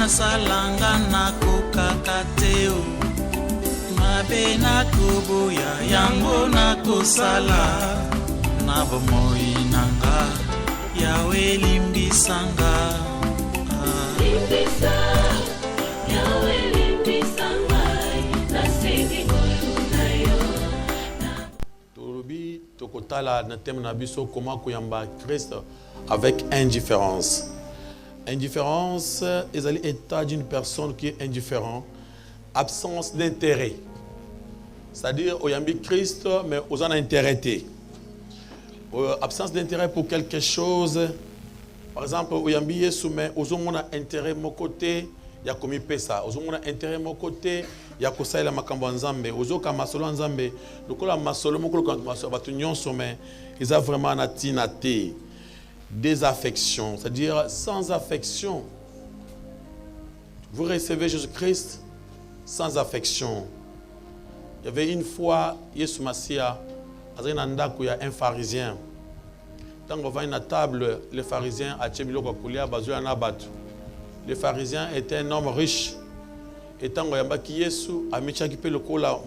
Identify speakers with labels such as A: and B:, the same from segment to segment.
A: salanga na kokakateo mabe na koboya yango na kosala na bomoi nanga yawe limbisanga
B: limbisa yawe limbisanga nasiki koluna yo
C: tolobi tokotala na thème na biso comment koyamba Christ avec indifférence. Indifférence est l'état d'une personne qui est indifférent, absence d'intérêt. C'est-à-dire, au yambi Christ, mais aux en intérêt. Absence d'intérêt pour quelque chose. Par exemple, au yambi Yesu, mais aux on a intérêt mon côté, il y a commis pesa. Aux on a intérêt mon côté, il y a kosa la makambo nzambe. Aux autres masolo nzambe. Donc la masolo mon côté masolo batunyon sommet. Ils ont vraiment natinaté. Désaffection, c'est-à-dire sans affection. Vous recevez Jésus-Christ sans affection. Il y avait une fois, Yesu Massia, il y a un pharisien. Quand on va à une table, les pharisiens le pharisien était un homme riche. Et quand on a Yesu, a mis le kola,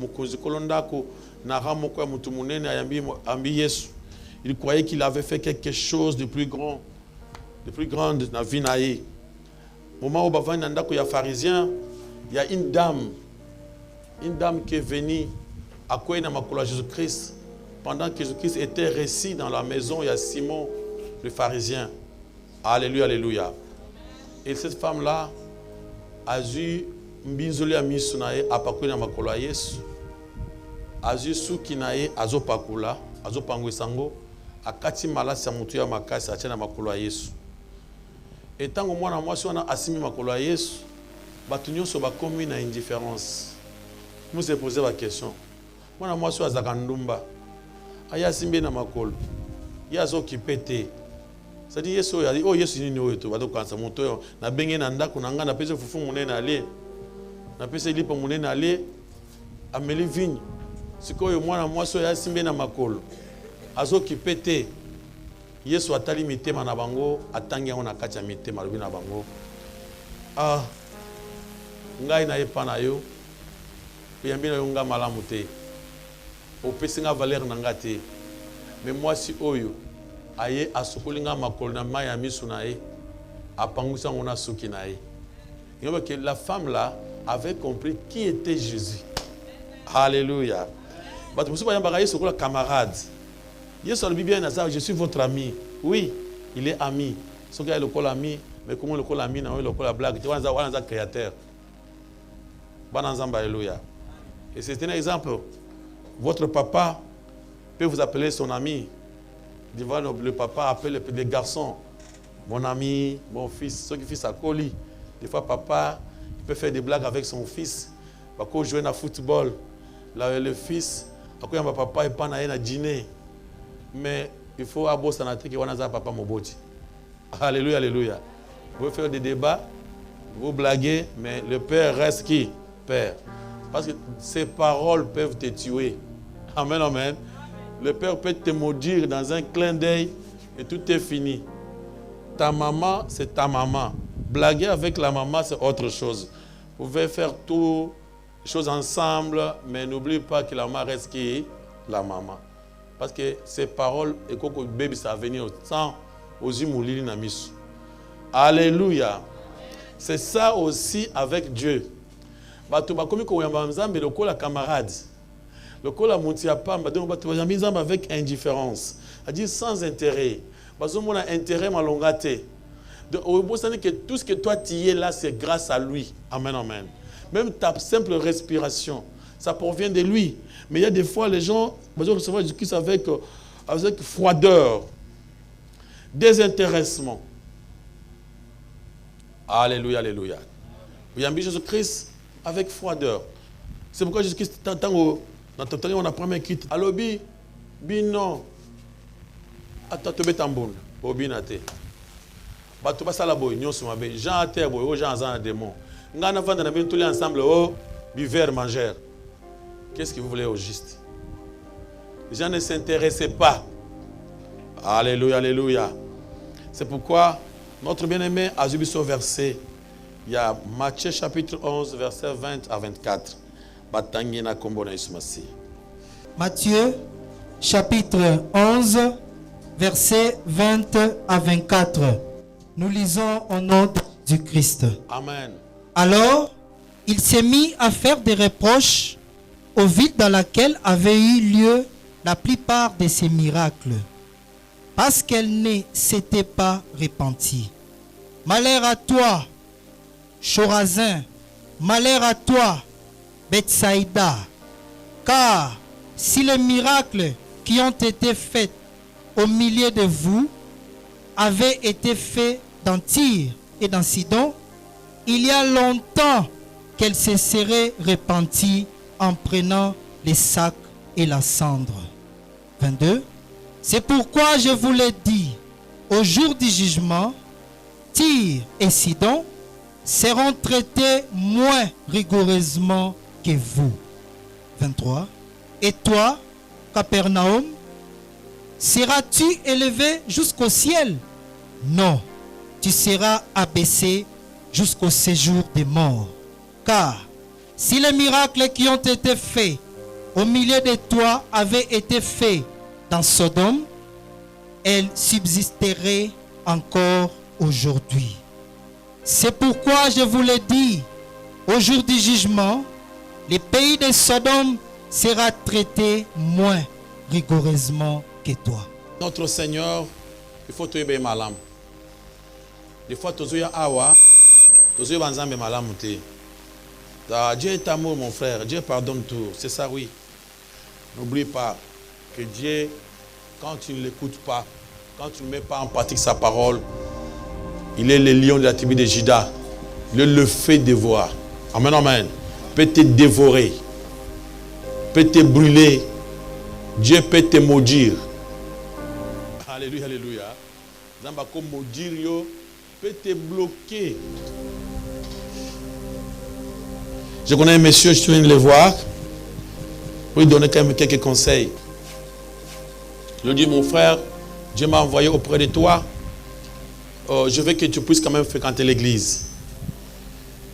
C: il croyait qu'il avait fait quelque chose de plus grand, de plus grande dans la vie. Au moment où il y a un pharisien, il y a une dame qui est venue à quoi Jésus-Christ. Pendant que Jésus-Christ était resté dans la maison, il y a Simon, le pharisien. Alléluia, alléluia. Et cette femme-là a eu mbinzoli à misunae à pakuna makolo Yesu. A eu soukinae azopakula, azopangwesango. Akati malasi mutu ya makasi achana makolo Yesu. Et tant que moi na si on a assimi makolo Yesu, batu nyonso ba komi na indifférence. Vous se posez la question. Moi na si azaka ndumba. Aya simbe na makolo. Ya zo kipete. Ça dit Yesu ya oh Yesu ni no to ba to kansa mutu yo na benge na ndako na nga na pese fufu munene ale. Na pese lipa munene ale ameli vigne. Sikoyo mwana si ya simbe na makolo. Azo kipete Yesu atali mitema na bango atangi yango na kati ya mitema lobi na bango ngai na yepa na yo yambi na yo nga malamu te opesi nga valeur na nga te mais mwasi oyo aye asukoli nga makolo na mai ya misu na ye apangwisa ngo na suki na ye. Que la femme là avait compris qui était Jésus. Alléluia. Bato musu bayamba Yesu kola camarade. Yesu a le Bible, je suis votre ami. Oui, il est ami. Ce gars est le col ami, mais comment le col ami, le col blague. Tu vois, on a créateur. Alléluia. Et c'est un exemple. Votre papa peut vous appeler son ami. Devant le papa appelle les garçons. Mon ami, mon fils, ceux qui font sa colis. Des fois, papa il peut faire des blagues avec son fils. Quand jouer au football, là, le fils, quand papa est pas à dîner. Mais il faut abosser dans la tête que papa moboti. Alléluia, alléluia. Vous pouvez faire des débats, vous blaguez, mais le Père reste qui? Père. Parce que ces paroles peuvent te tuer. Amen, amen. Le Père peut te maudire dans un clin d'œil et tout est fini. Ta maman, c'est ta maman. Blaguer avec la maman, c'est autre chose. Vous pouvez faire toutes les choses ensemble, mais n'oubliez pas que la maman reste qui? La maman. Parce que ces paroles, et que le bébé ça venir sans aux yeux na misu. Alléluia. C'est ça aussi avec Dieu. Bato ba komi ko yamba nzambe le kola camarade. Le kola mutia pamba donc bato yamba nzambe avec indifférence. C'est-à-dire sans intérêt. Bazo mona intérêt malongate. Donc au beau que tout ce que toi tu es là c'est grâce à lui. Amen amen. Même ta simple respiration, ça provient de lui. Mais il y a des fois, les gens recevoir Jésus-Christ avec froideur, désintéressement. Alléluia, alléluia. Vous avez Jésus-Christ avec froideur. C'est pourquoi Jésus-Christ, on a première quitte. Alors, non. Attends, tu es en bonne. Bobinate. Tu vas à la boy, Jean à terre, Jean à démon. Nous avons tous les ensemble, buveurs, mangeurs. Qu'est-ce que vous voulez au juste? Les gens ne s'intéressaient pas. Alléluia, alléluia. C'est pourquoi notre bien-aimé a subi son verset. Il y a Matthieu chapitre 11, versets 20 à 24. Batangina Kombona Ismasi.
D: Matthieu chapitre 11, versets 20 à 24. Nous lisons au nom du Christ.
C: Amen.
D: Alors, il s'est mis à faire des reproches aux villes dans lesquelles avaient eu lieu la plupart de ces miracles, parce qu'elles ne s'étaient pas repenties. Malheur à toi, Chorazin, malheur à toi, Bethsaïda, car si les miracles qui ont été faits au milieu de vous avaient été faits dans Tyr et dans Sidon, il y a longtemps qu'elle se serait repentie en prenant les sacs et la cendre. 22. C'est pourquoi je vous l'ai dit, au jour du jugement, Tyr et Sidon seront traités moins rigoureusement que vous. 23. Et toi, Capernaum, seras-tu élevé jusqu'au ciel? Non, tu seras abaissé jusqu'au séjour des morts. Car si les miracles qui ont été faits au milieu de toi avaient été faits dans Sodome, elles subsisteraient encore aujourd'hui. C'est pourquoi je vous l'ai dit, au jour du jugement, le pays de Sodome sera traité moins rigoureusement que toi.
C: Notre Seigneur, il faut tuer malam. Des fois, tu as awa, tu as banzambe malam te. Dieu est amour, mon frère. Dieu pardonne tout. C'est ça, oui. N'oublie pas que Dieu, quand tu ne l'écoutes pas, quand tu ne mets pas en pratique sa parole, il est le lion de la tribu de Juda. Il le fait dévorer. Amen, amen. Peut te dévorer. Peut te brûler. Dieu peut te maudire. Alléluia, alléluia. Zamba comme maudire yo, peut te bloquer. Je connais un monsieur, je viens de le voir. Pour lui donner quand même quelques conseils. Je lui dis, mon frère, Dieu m'a envoyé auprès de toi. Je veux que tu puisses quand même fréquenter l'église.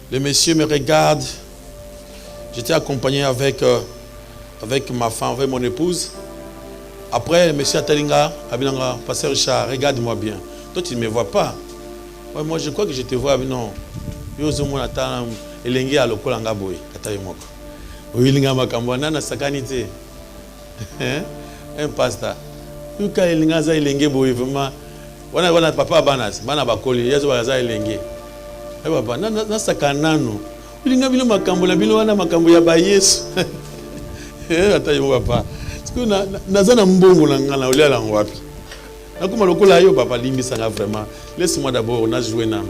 C: Le monsieur me regarde. J'étais accompagné avec ma femme, avec mon épouse. Après, le monsieur Atalinga, Abinanga, Pasteur Richard, regarde-moi bien. Toi, tu ne me vois pas. Ouais, moi, je crois que je te vois. Non. Elenge a lokola nga boy ataye moko oyilinga makambo nana sakanité un pasteur uka elinga za elenge boy vraiment wana papa bana bakoli yezo baza elenge papa na sakanano oyilinga bino makambo na bino wana makambo ya ba Yesu ataye moko papa siku naza na mbongo na ngana olela ngwapi nakuma lokola yo papa limbisa nga vraiment laisse-moi d'abord na jouer nano.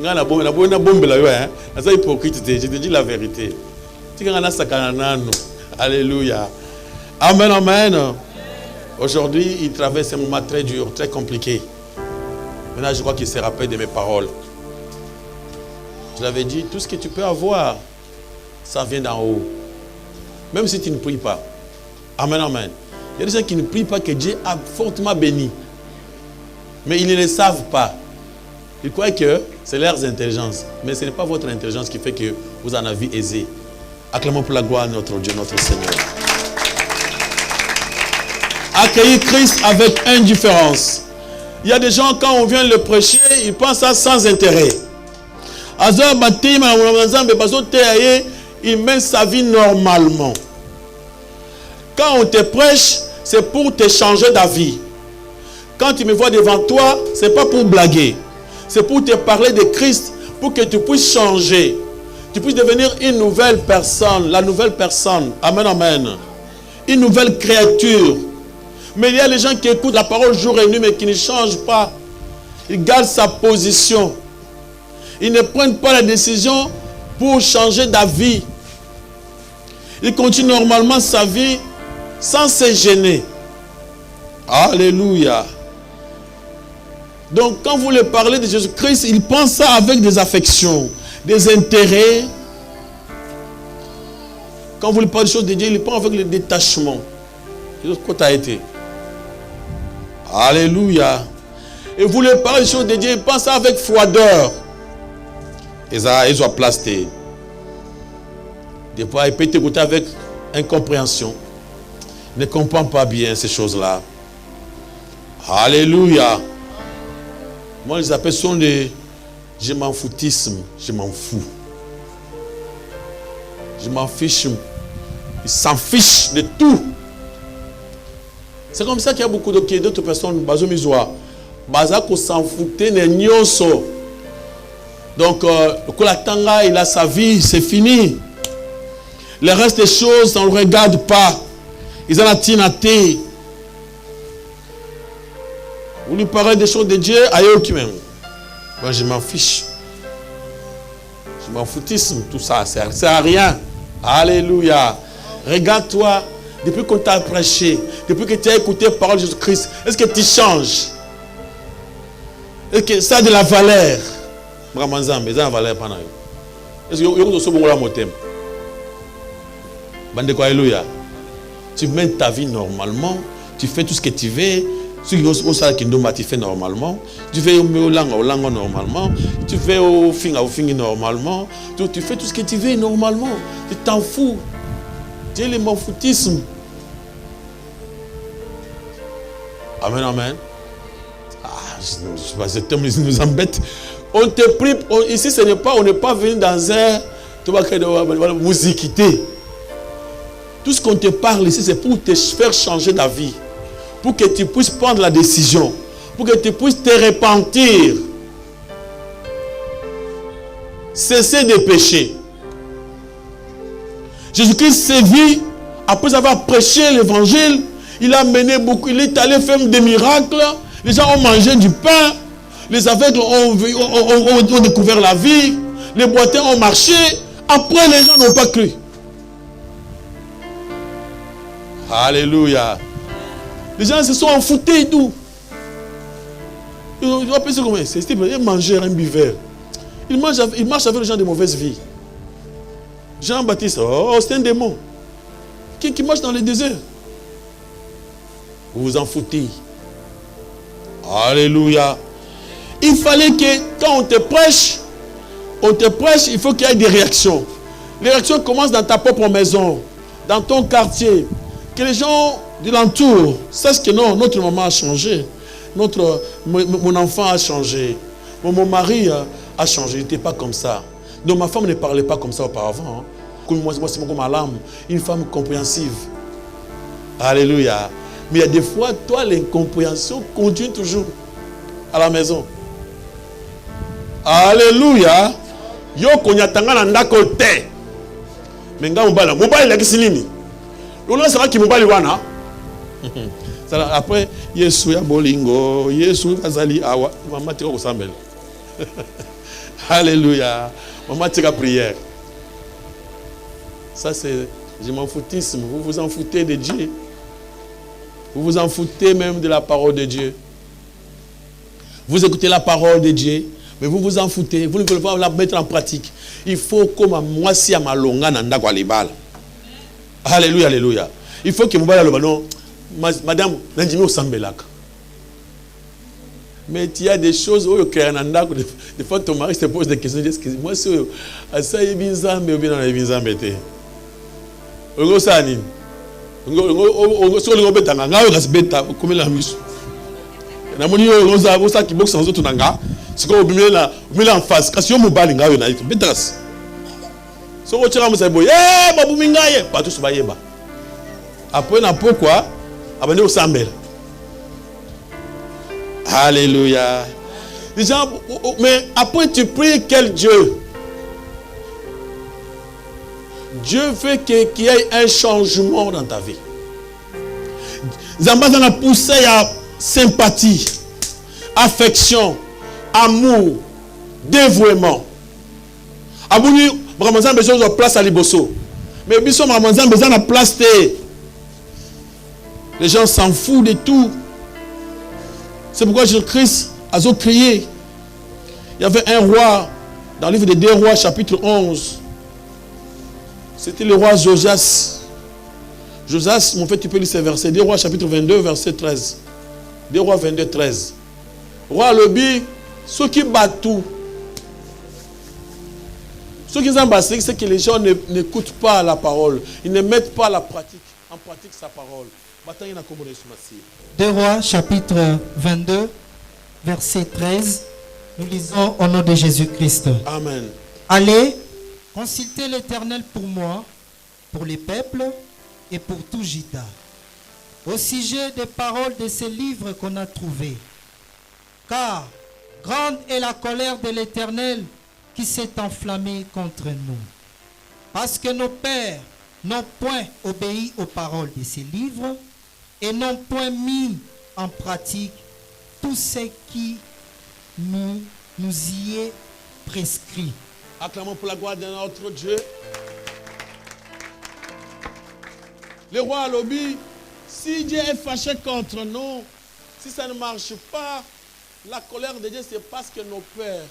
C: Na bombela yo hein, ça hypocrite, je te dis la vérité. Alléluia. Amen, amen. Aujourd'hui, il traverse un moment très dur, très compliqué. Maintenant, je crois qu'il se rappelle de mes paroles. Je l'avais dit, tout ce que tu peux avoir, ça vient d'en haut. Même si tu ne pries pas. Amen, amen. Il y a des gens qui ne prient pas que Dieu a fortement béni. Mais ils ne le savent pas. Ils croient que c'est leur intelligence. Mais ce n'est pas votre intelligence qui fait que vous en avez aisé. Acclamons pour la gloire de notre Dieu, notre Seigneur. Accueillir Christ avec indifférence. Il y a des gens, quand on vient le prêcher, ils pensent ça sans intérêt. Il mène sa vie normalement. Quand on te prêche, c'est pour te changer d'avis. Quand tu me vois devant toi, ce n'est pas pour blaguer. C'est pour te parler de Christ, pour que tu puisses changer. Tu puisses devenir une nouvelle personne, la nouvelle personne. Amen, amen. Une nouvelle créature. Mais il y a les gens qui écoutent la parole jour et nuit, mais qui ne changent pas. Ils gardent sa position. Ils ne prennent pas la décision pour changer d'avis. Ils continuent normalement sa vie sans se gêner. Alléluia. Donc, quand vous leur parlez de Jésus-Christ, ils pensent ça avec des affections, des intérêts. Quand vous lui parlez des choses de Dieu, ils pensent avec le détachement. Quoi t'as été? Alléluia. Et vous leur parlez des choses de Dieu, ils pensent ça avec froideur. ils ont place. Des fois, il peut t'écouter avec incompréhension. Il ne comprend pas bien ces choses-là. Alléluia. Moi, les appelle sont des je m'en foutisme. Je m'en fous. Je m'en fiche. Ils s'en fichent de tout. C'est comme ça qu'il y a beaucoup d'autres personnes. Bazako s'en foutait de nyonso. Donc, le Kolatanga, il a sa vie, c'est fini. Le reste des choses, on ne le regarde pas. Ils ont la tinaté. Vous lui parlez des choses de Dieu, aïe qui même. Moi, je m'en fiche. Je m'en foutisme, tout ça, ça ne sert à rien. Alléluia. Regarde-toi, depuis qu'on t'a prêché, depuis que tu as écouté la parole de Jésus-Christ, est-ce que tu changes? Est-ce que ça a de la valeur? Bramanzambe, ça a de la valeur pendant. Est-ce que vous avez un motem? Alléluia. Tu mènes ta vie normalement, tu fais tout ce que tu veux. Tu fais normalement. Tu fais au langue normalement. Tu fais au finger normalement. Tu fais tout ce que tu veux normalement. Tu t'en fous. Tu es le m'en foutisme. Amen, amen. Cet homme nous embête. On te prie. Ici, ce n'est pas, on n'est pas venu dans un musiquité. Tout ce qu'on te parle ici, c'est pour te faire changer ta vie. Pour que tu puisses prendre la décision. Pour que tu puisses te repentir. Cesser de pécher. Jésus-Christ s'est vu, après avoir prêché l'évangile, il a mené beaucoup, il est allé faire des miracles. Les gens ont mangé du pain. Les aveugles ont découvert la vie. Les boiteux ont marché. Après, les gens n'ont pas cru. Alléluia. Les gens se sont enfoutés et tout. Ils appellent ça comment? C'est un mangeur, un buveur. Il marche avec les gens de mauvaise vie. Jean-Baptiste, oh, c'est un démon. Qui marche dans le désert. Vous vous en foutez. Alléluia. Il fallait que quand on te prêche, il faut qu'il y ait des réactions. Les réactions commencent dans ta propre maison, dans ton quartier. Que les gens de l'entour sachent que non, notre maman a changé. Mon enfant a changé. Mon mari a changé. Il n'était pas comme ça. Donc ma femme ne parlait pas comme ça auparavant. Moi, c'est mon âme. Une femme compréhensive. Alléluia. Mais il y a des fois, toi, l'incompréhension continue toujours à la maison. Alléluia. Yo konyatanga na ndako te. Menga mobala. Mobala la kisinini. L'on sera qui mobali wana. Après, Yesu ya bolingo, Yesu azali awa, maman tira kosambela. Alléluia. Maman tira prière. Ça c'est, je m'en foutisme. Vous vous en foutez de Dieu. Vous vous en foutez même de la parole de Dieu. Vous écoutez la parole de Dieu, mais vous vous en foutez. Vous ne voulez pas la mettre en pratique. Il faut comme moi si à ma longa nanda kwa libal. Alléluia, alléluia. Il faut que vous voyez le ballon. Madame, n'andimez au sambelak. Mais il y a des choses où des fois ton mari te pose des questions. Moi, c'est ça est bien zambé ou bien on est bien zambé. On est ça ni. On est sur le robet tanga. On est bêta comme la mise. Na moni on a ça qui boxe sans autre nanga. C'est qu'on met là en face. Quand si on me balle ngayo na itu bêtas. So on tire moi boy. Eh babu mingaye. Pas tout ça yeba. Après na pourquoi abandonner au sambel. Alléluia. Les gens, mais après tu pries quel Dieu? Dieu veut qu'il y ait un changement dans ta vie. Zamba a poussé à sympathie, affection, amour, dévouement. Abouni, Ramazan besoin de place à Liboso. Mais Bisson Ramazan besoin de place. Les gens s'en foutent de tout. C'est pourquoi Jésus-Christ a crié. Il y avait un roi, dans le livre des 2 rois, chapitre 11. C'était le roi Josias. Josias, mon fait, tu peux lire ces versets. 2 rois, chapitre 22, verset 13. 2 rois 22, 13. Roi Lobi, ceux qui battent tout. Ce qui est embêtant, c'est que les gens n'écoutent pas la parole. Ils ne mettent pas en pratique sa parole.
D: 2 Rois, chapitre 22, verset 13. Nous lisons au nom de Jésus-Christ.
C: Amen.
D: Allez, consultez l'Éternel pour moi, pour les peuples et pour tout Juda, au sujet des paroles de ces livres qu'on a trouvés. Car grande est la colère de l'Éternel qui s'est enflammée contre nous. Parce que nos pères n'ont point obéi aux paroles de ces livres et n'ont point mis en pratique tout ce qui nous y est prescrit.
C: Acclamons pour la gloire de notre Dieu. Le roi Alobi, si Dieu est fâché contre nous, si ça ne marche pas, la colère de Dieu, c'est parce que nos pères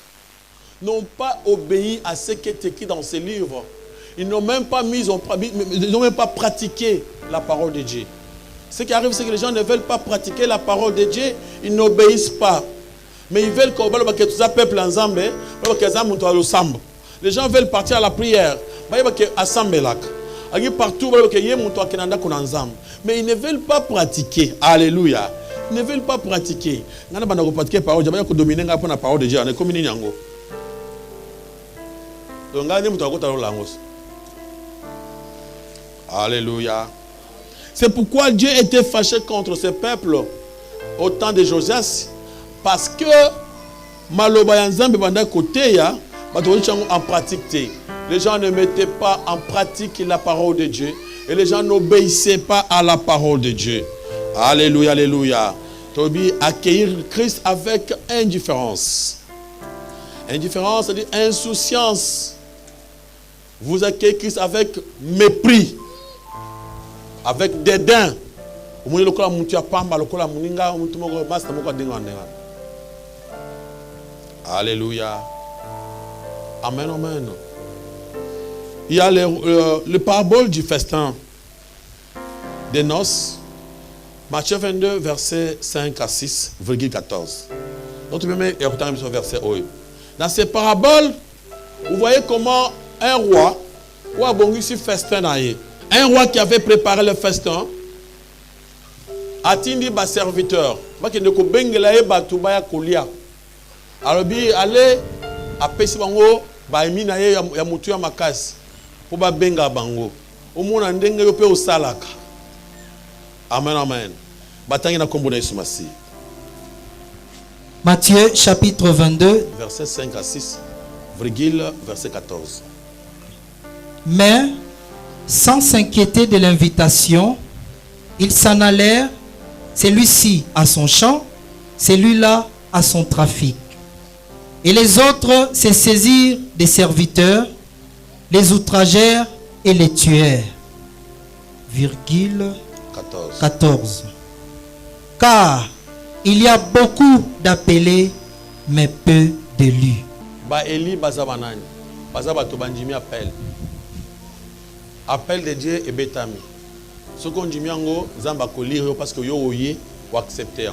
C: n'ont pas obéi à ce qui est écrit dans ces livres. Ils n'ont même pas ils n'ont même pas pratiqué la parole de Dieu. Ce qui arrive, c'est que les gens ne veulent pas pratiquer la parole de Dieu, ils n'obéissent pas. Mais ils veulent que tout ça peuple ensemble, les gens veulent partir à la prière. Partout, mais ils ne veulent pas pratiquer. Alléluia. Ils ne veulent pas pratiquer. Ils ne veulent pas pratiquer la parole de Dieu. Alléluia. C'est pourquoi Dieu était fâché contre ce peuple au temps de Josias. Parce que en pratique, les gens ne mettaient pas en pratique la parole de Dieu et les gens n'obéissaient pas à la parole de Dieu. Alléluia, alléluia. Tobi, accueillir Christ avec indifférence. Indifférence, c'est-à-dire insouciance. Vous accueillez Christ avec mépris, avec dédain. Alléluia. Amen, amen. Il y a le parabole du festin des noces. Matthieu 22, versets 5 à 6, virgule 14. Donc, verset 8. Dans ces paraboles, vous voyez comment un roi, un roi qui avait préparé le festin, a tindi ba serviteur. Alors, allez à Pessibango, Baimina ya mutu ya makasi, pour ba benga bango. Au monde en dengue yo pe au salaka. Amen, amen. Batangi na kombo na Yesu Masi.
D: Matthieu chapitre 22,
C: verset 5 à 6, virgule, verset 14.
D: Mais, sans s'inquiéter de l'invitation, ils s'en allèrent, celui-ci à son champ, celui-là à son trafic. Et les autres se saisirent des serviteurs, les outragèrent et les tuèrent. Virgule 14. Car il y a beaucoup d'appelés, mais peu d'élus.
C: Ba Eli bazabanani, bazabato bandimi appel. Appel de Dieu et betami. Ce qu'on dit miango, zamba ko lire parce que yo oye ou accepter.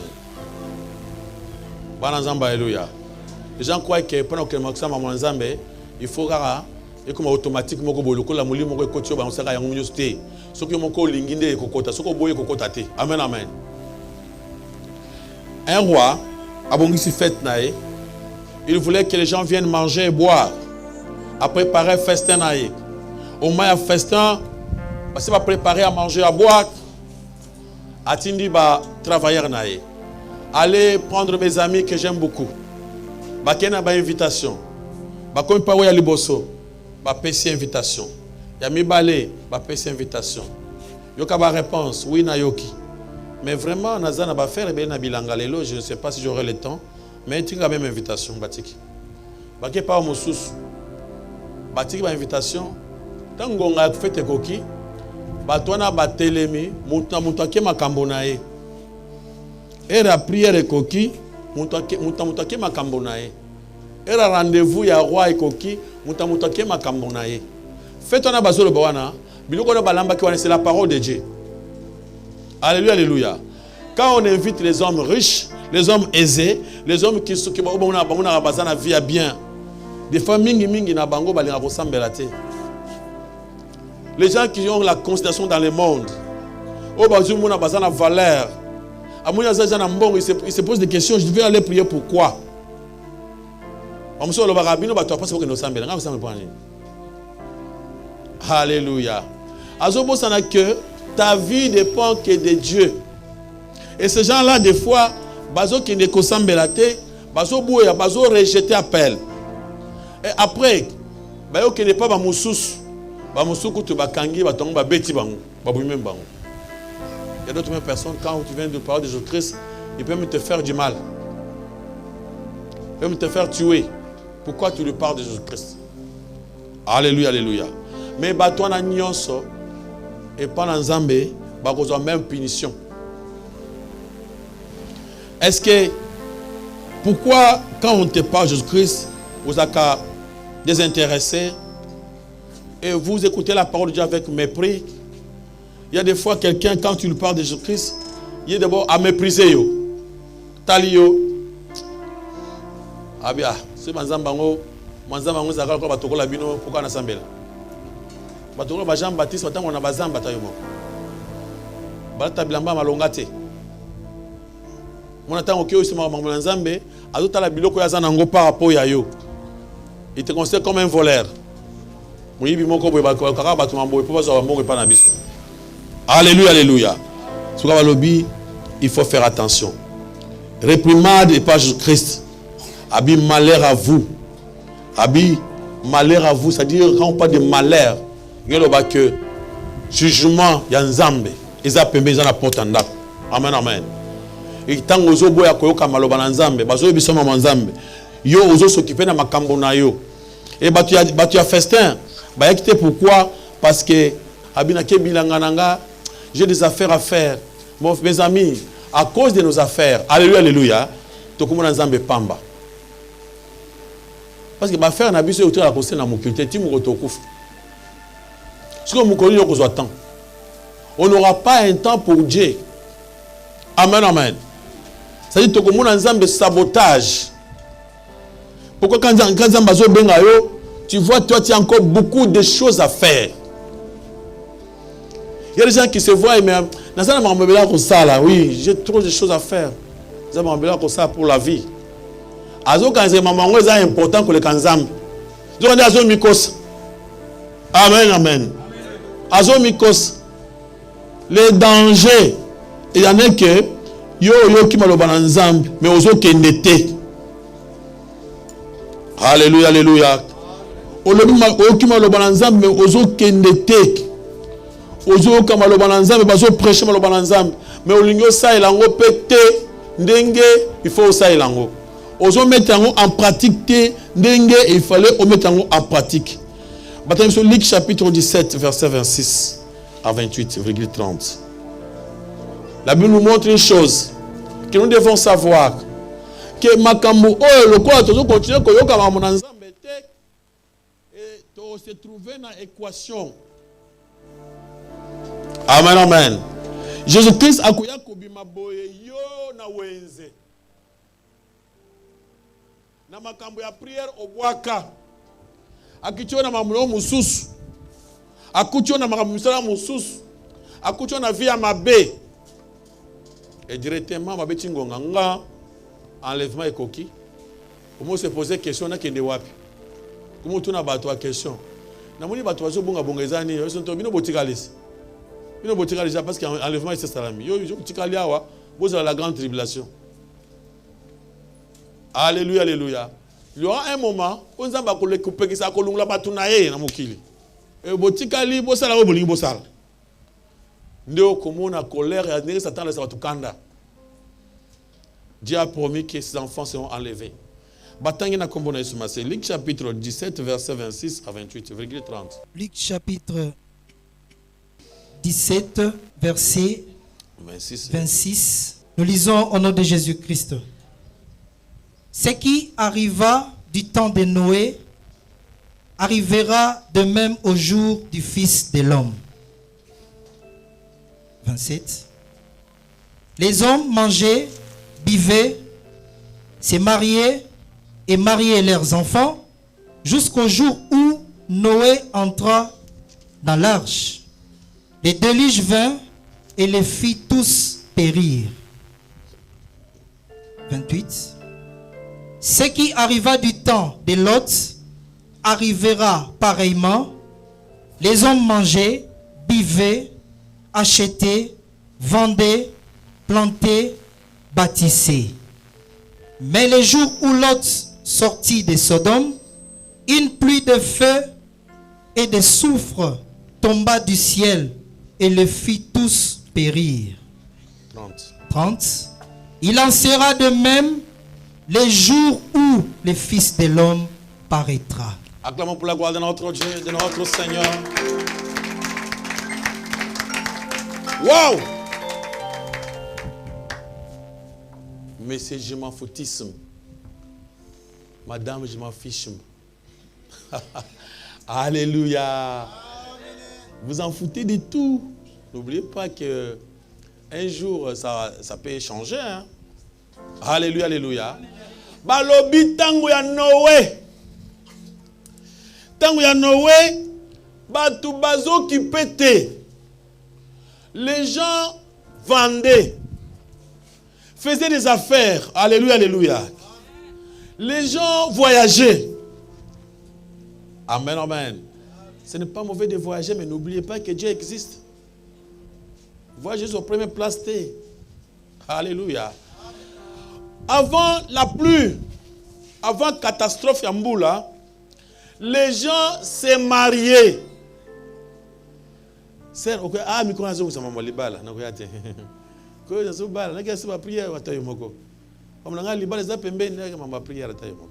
C: Bana zamba alléluia. Les gens croient que pendant que il faut et comme automatiquement la amen, amen. Un roi il voulait que les gens viennent manger et boire, à préparer un festin. Au moins un festin, c'est pas préparer à manger à boire, à tindi ba travailler. Allez prendre mes amis que j'aime beaucoup. Bakena ba invitation. Bakomi pa ya liboso. Ba pesi invitation. Ya mibale ba pesi invitation. Yoka ba réponse oui na yoki. Mais vraiment nazana ba faire be na bilanga lelo, je ne sais pas si j'aurai le temps, mais tu as même invitation batiki. Baké pa mosusu. Batiki ba invitation. Tango nga fete koki. Batwana batelemi, muta ke makambo na ye. Era prière koki. Mutake makambo na ye. Era rendez-vous ya roi ekoki, mutake makambo na ye. Faites-on a bazolo bawana, biloko na balamba ki wana c'est la parole de Dieu. Alléluia, alléluia. Quand on invite les hommes riches, les hommes aisés, les hommes qui ont bazana vie à bien, Des fois, mingi na bango balinga kosambela te. Les gens qui ont la considération dans le monde, oh bah Dieu mona bazana valeur. Amoya zaza na mbongo, il se pose des questions. Je vais aller prier pourquoi? Amso lo barabino ba to pas que no sambela. Nga sambela pour. Alléluia. Azobo sana que ta vie dépend que de Dieu. Et ces gens-là des fois bazo qui ne kosambela te, bazo boya, bazo rejeter appel. Et après, bayo qui n'est pas ba mususu, ba musuku to bakangi ba tongo ba beti bango, ba bouimem bango. Il y a d'autres personnes quand tu viens de parler de Jésus-Christ, ils peuvent te faire du mal. Ils peuvent te faire tuer. Pourquoi tu lui parles de Jésus-Christ? Alléluia, alléluia. Mais toi na nyonso et pas dans Zambé, ba kozo même punition. Est-ce que pourquoi quand on te parle de Jésus-Christ, vous êtes désintéressé et vous écoutez la parole de Dieu avec mépris? Il y a des fois quelqu'un, quand tu lui parles de Jésus-Christ, il est d'abord à mépriser. Talio. Ah bien, c'est Manzambango. Manzambango, c'est encore Batoko Labino. Pourquoi on a Sambel? Batoko Bajan Baptiste, on a Bazam Batayomo. Batabilamba Malongate. Mon attend au Kyo, c'est Manzambe. Azota la Biloko Yazanango par rapport à yo. Il te considère comme un voleur. Alléluia, alléluia. Il faut faire attention. Réprimande et pas Jésus-Christ. Abi malheur à vous. Abi malheur à vous. C'est-à-dire quand on parle de malheur, il y a que jugement, il y a un zambe. Ils ont payé la porte en date. Amen, amen. Et tant que vous avez koyoka maloba na nzambe, bazo bisoma nzambe. Yo ozo s'occuper na makambo na yo. Et tu as festin. Bah écoutez pourquoi? Parce que abinake bilangananga, j'ai des affaires à faire. Mes amis, à cause de nos affaires, alléluia, alléluia, tokumona nzambe pamba. Parce que ma affaire na biso autour la conseil na mokilité, ti mukoto kufa. Ce que mukoli yoko zo temps. On n'aura pas un temps pour Dieu. Amen, amen. Ça dit tokumona nzambe sabotage. Pourquoi quand nzambe zo benga yo, tu vois, toi, tu as encore beaucoup de choses à faire. Il y a des gens qui se voient, mais oui, j'ai trop de choses à faire. C'est pour la vie. C'est important que les kanzam. Amen, amen. Les dangers, il y en a que yo qui m'a mais aux autres qui n'étaient. Alléluia, alléluia. Okima lobananzam mais ozo kendete ozo kama lobananzam bazo prêcher lobananzam mais olingo sa elango pété ndenge il faut ça elango ozo mettre en pratique te ndenge il fallait o mettre en pratique. Bataille sur Luc chapitre 17 verset 26 à 28,30. La Bible nous montre une chose que nous devons savoir que makambo oh le quoi tozo continuer koyoka mamonanzam se trouver dans l'équation. Amen, amen. Jésus-Christ a koya kobima boye yo na wenze. Na makambo ya prière obwaka. Akicho na mamulo mususu. Akucho na makambo misala mususu. Akucho na via mabe. Et directement mabeti ngonga nga enlèvement ekoki. Comment se poser question na kende wapi? Comment tu n'as pas de question? Namoni ba toi zo bonga bonga ezani, yo so bino botikalisi. Bino botikalisi parce que enlèvement c'est salami. Yo botikali awa, vous avez la grande tribulation. Alléluia, alléluia. Il y aura un moment où nzamba ko le couper ki sa ko lungula batuna ye na mokili. E botikali bo sala bo bolingi bo sala. Ndeo komona colère et nere Satan la sa batukanda. Dieu a promis que ses enfants seront enlevés. Luc chapitre 17, verset 26 à 28,30.
D: Luc chapitre 17, verset 26. Nous lisons au nom de Jésus-Christ. Ce qui arriva du temps de Noé arrivera de même au jour du Fils de l'homme. 27. Les hommes mangeaient, buvaient, se mariaient et mariaient leurs enfants jusqu'au jour où Noé entra dans l'arche. Le déluge vint et les fit tous périr. 28. Ce qui arriva du temps de Lot arrivera pareillement. Les hommes mangeaient, buvaient, achetaient, vendaient, plantaient, bâtissaient. Mais le jour où Lot sortit de Sodome, une pluie de feu et de soufre tomba du ciel et les fit tous périr. 30. Il en sera de même les jours où le Fils de l'homme paraîtra.
C: Acclamons pour la gloire de notre Dieu, de notre Seigneur. Wow! Monsieur, je m'en foutisme. Madame, je m'en fiche. Alléluia. Vous en foutez de tout. N'oubliez pas que un jour, ça peut changer. Hein? Alléluia, alléluia. Balobi tango ya Noé. Tango ya Noé, batu bazo qui pétait. Les gens vendaient, faisaient des affaires. Alléluia, alléluia. Les gens voyageaient. Amen, amen. Ce n'est pas mauvais de voyager, mais n'oubliez pas que Dieu existe. Voyager sur la première place. Alléluia. Avant la pluie, avant la catastrophe Yamboula, les gens se mariaient. C'est ok. Ah, mais comment ça vous maman libala? Na koyate. Ko ça se bala. Na kesi ba prière watayo moko. Comme na libala za pembeni na mama prière watayo moko.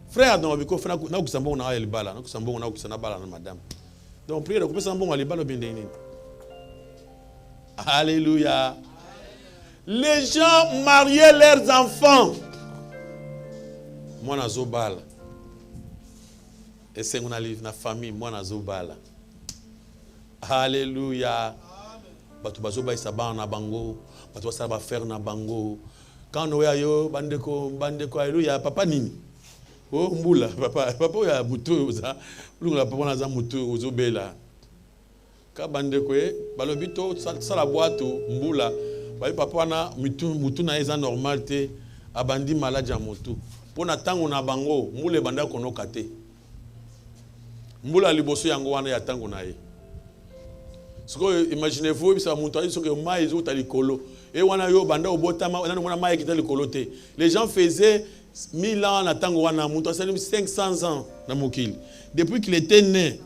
C: Frère dans biko fana na kusambongo na libala, na kusambongo na kusana bala na madame. Donc prière ko pesa mbongo libala binde nini. Alléluia. Les gens mariaient leurs enfants. Moi na zobala. Et c'est on a na famille moi na zobala. Alléluia. Batu bazoba isaba na bango, batu basaba faire na bango. Quand Noé yo bandeko alléluia papa nini? Oh mbula papa ya mutu za. Lungula papa na za mutu uzobela. Ka bandeko balobi to sala boato mbula. Ba papa na mutu na eza normal te abandi malade ya mutu. Pona tango na bango mbule banda konoka te. Mbula liboso yango wana ya tango na ye. Imaginez-vous, les gens faisaient 1000 ans à Tango, 500 ans. Depuis qu'il était né,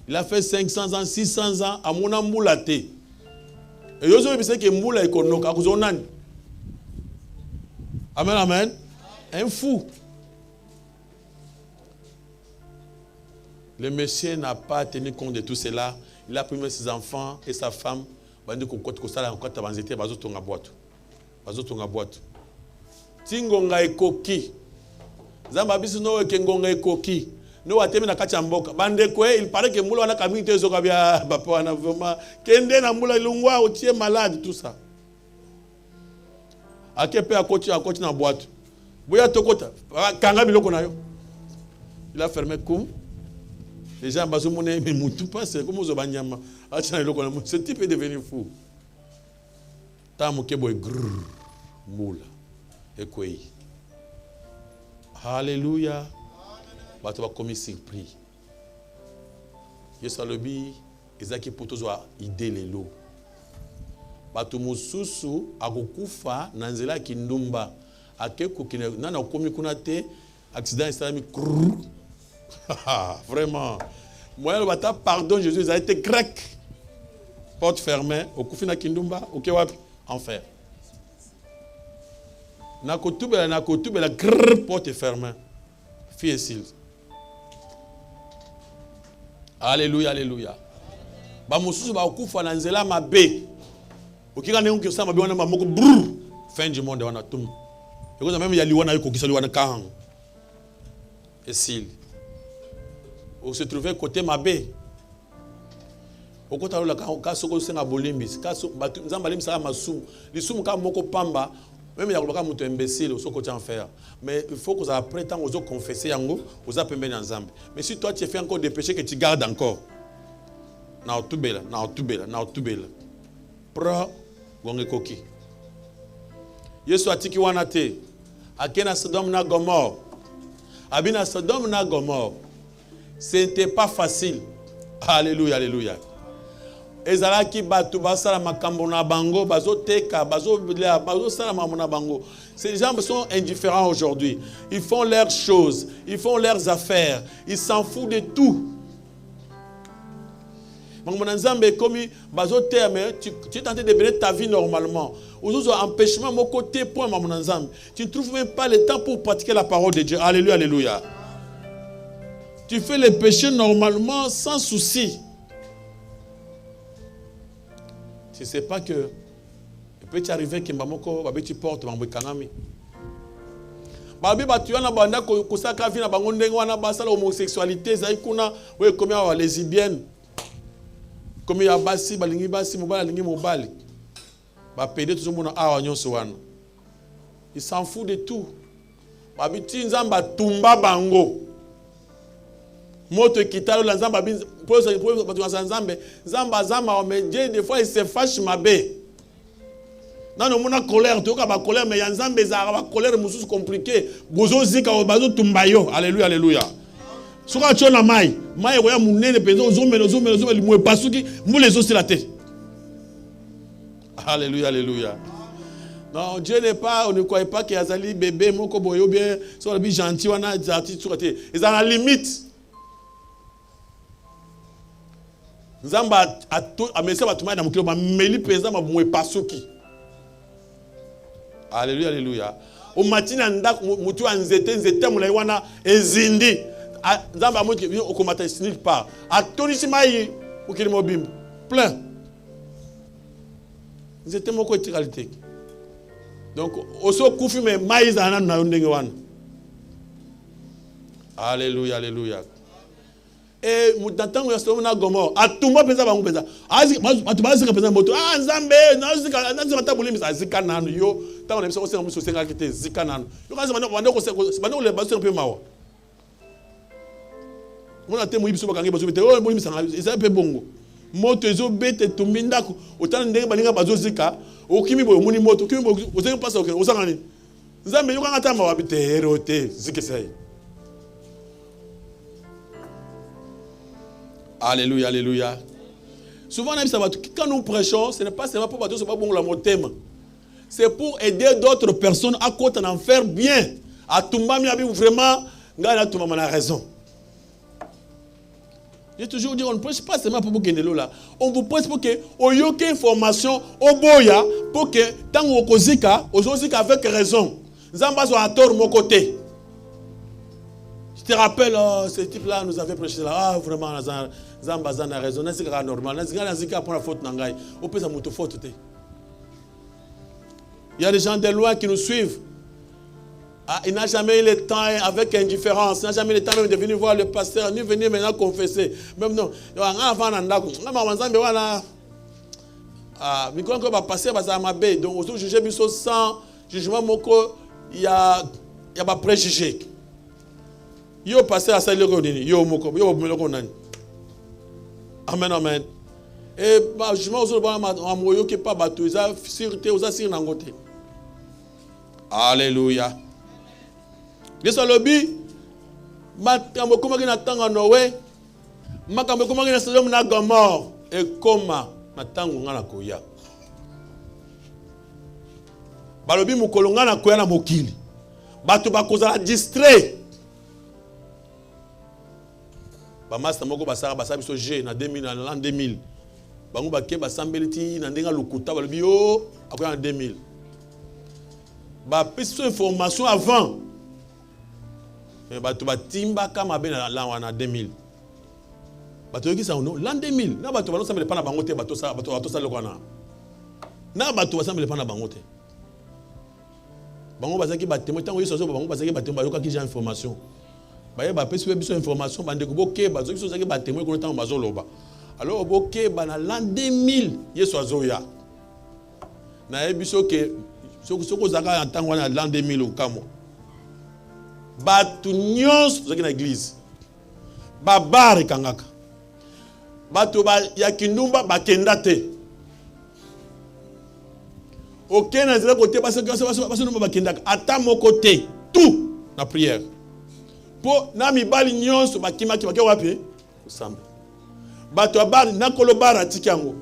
C: il a fait 500 ans, 600 ans à Monamboulate. Et vous savez que Mboula est connu. Amen, amen. Un fou. Le monsieur n'a pas tenu compte de tout cela. Il a pris ses enfants et sa femme. Tingonga ekoki. Zamba bisu no kengonga ekoki. No atemi na kati mboka. Bande kwe il paraît que mula wana communauté zo kabia papa wana vraiment kende na mula ilungwa otie malade tout ça. Akepe akoti na boîte. Boya tokota kanga biloko na yo. Il a fermé comme les gens baso moné mais mutu passe comme aux banyama. Ce type est devenu fou. Tamuke boy grrr mula ekoi. Alléluia. Bato ba commis surpris. Yesalobi ezaki potozwa idée lelo. Bato mususu akokufa na nzela kindumba. Akeko kina nana komi kuna te accident islamique. Vraiment. Moi, le bata, pardon, Jésus a été grec. Porte fermée. Au Koufina Kindumba, au Kewap, enfer. Nakotube, la grrr, porte fermée. Fille et s'il. Alléluia, alléluia. Ba mususu ba okufa na nzela mabe. Okika ne unki sama be wana mamoko brrr. Fin du monde wana tum. Eko même ya liwana yoko kisali wana kang. Et s'il. On se trouvait côté Mabé. Au côté de la Kasoko Senga Bolimbis, Nzambalim Sara Masum, les Sumka Moko Pamba, Même il y a des imbéciles qui sont en faire. Mais il faut que vous appreniez à vous confesser, vous apprenez dans Zambie. Mais si toi tu fais encore des péchés que tu gardes encore, na tout bela. Pro gonge koki. Yesu atiki wana te. Akena Sodome na Gomorre. Abina Sodome na Gomorre. C'était pas facile. Alléluia, alléluia. Ezalaki batu basala makambo na bango, bazoteka, bazosala makambo na bango. Ces gens sont indifférents aujourd'hui. Ils font leurs choses, ils font leurs affaires, ils s'en foutent de tout. Comme tu es tenté de bénir ta vie normalement. Aujourd'hui, empêchement mon côté point tu ne trouves même pas le temps pour pratiquer la parole de Dieu. Alléluia, alléluia. Tu fais les péchés normalement sans souci. Tu ne sais pas que il peut t'arriver que tu portes l'homosexualité. Lesbienne. Comme il y a basi, balingi basi, mobali, mobali. Ba pédé tout le monde a nyonso wana. Il s'en fout de tout. Ba biti nzamba tumba bango. Moto kitalo la nzamba pour nzambe, nzamba mais Dieu des fois il se fâche mabe. Non non mona colère, tu ka ba colère mais nzambe za ba colère mususu compliqué. Bozo zika bazo tumba yo. Alléluia alléluia. Soka chona mai koya munene pezo zomelo limwe pasuki mule zo la tête. Alléluia alléluia. Non, Dieu n'est pas, on ne croit pas qu'il y a un bébé moko boyo bien, so la bi gentil wana zati sur la tête. Ils ont la limite. Nzamba a messé batuma na mukilo ba meli pesa ba mwe pasuki. Alléluia alléluia. Au matin ndak mutu anzete mulai wana ezindi. Nzamba mutu au komata snil pas. A tonisi mai ukili mobim plein. Nzete moko etikalité. Donc oso kufi me mai ana na ndenge wana. Alléluia alléluia. Et mutantango ya Sodome na Gomorre atuma pesa bangu pesa atubazika pesa moto nzambe nazika tabulimi azika nanu yo tango na biso ko senga muso senga kite zika nanu yo kaza bando le baso pe mawa mona te muyibiso bakange baso bete o muyibi sanga isa pe bongo moto ezo bete tumbindako otana ndenge balinga bazo zika okimi boyo muni moto okimi boyo osenga pasa okenge osanga ni nzambe yo kanga tamba wabite erote zikesai. Alléluia, alléluia. Souvent, quand nous prêchons, ce n'est pas seulement pour battre, ce n'est pas bon la thème. C'est pour aider d'autres personnes à côté d'en faire bien. À Toumba, vraiment, on a raison. J'ai toujours dit, on ne prêche pas seulement pour vous gagner là. On vous prêche pour que, au lieu d'information, au boya, pour que, tant qu'on zika, avec raison. Zamba soit à tort mon côté. Je te rappelle, ce type-là nous avait prêché là. Ah, vraiment, Zamba a raison. C'est normal. Zika pour la faute nangai. On peut s'amuter faute. Il y a des gens de loin qui nous suivent. Ah, il n'a jamais eu le temps avec indifférence. Il n'a jamais eu le temps même de venir voir le pasteur, ni venir maintenant confesser. Même non. Avant nandako. Nzambe wana. Ah, mais quand on va passer à ma baie, donc aujourd'hui juger biso sans jugement moko, il y a pas préjugé. Yo passer à ça le connaît. Yo moko, yo me le connaît. Amen amen. Et bah jugement aux autres amoyo qui pas bateau, ça sûreté, ça sur nangote. Alléluia. Yesu alobi makambo koma kina tanga Noé, makambo koma kina Sodome na Gomorre et koma na tango ngana koya. Balobi mukolo ngana koya na mokili. Bato bakozala distrait. Ba master moko basara biso G na 2000 na l'an 2000. Bango baké basambeliti na ndenga lukuta balobi yo akoya en 2000. Ba piste information avant. Mais bato batimba kama ben na l'an 2000. Bato yoki sa no l'an 2000 na bato balosambele pa na bango te bato sa le kwana. Na bato basambele pa na bango te. Bango bazaki batemo tango yeso zo bango bazaki batemo bayoka ki j'ai information. Baye ba pesi biso information bande ko boke bazoki so zaki batemo ko tango bazoloba. Alors boke ba na l'an 2000 yeso azoya. Na biso ke Ce que vous avez entendu en l'an 2000 au Camo. Batu nyons dans l'église. Babar kangaka. Batu ba yakindumba bakendate. Ok, na zela côté parce que nous bakendaka. Ata mon côté tout la prière. Pour na mi bali nyons bakima ki wapi? Ensemble. Batu bar na kolobara tikango.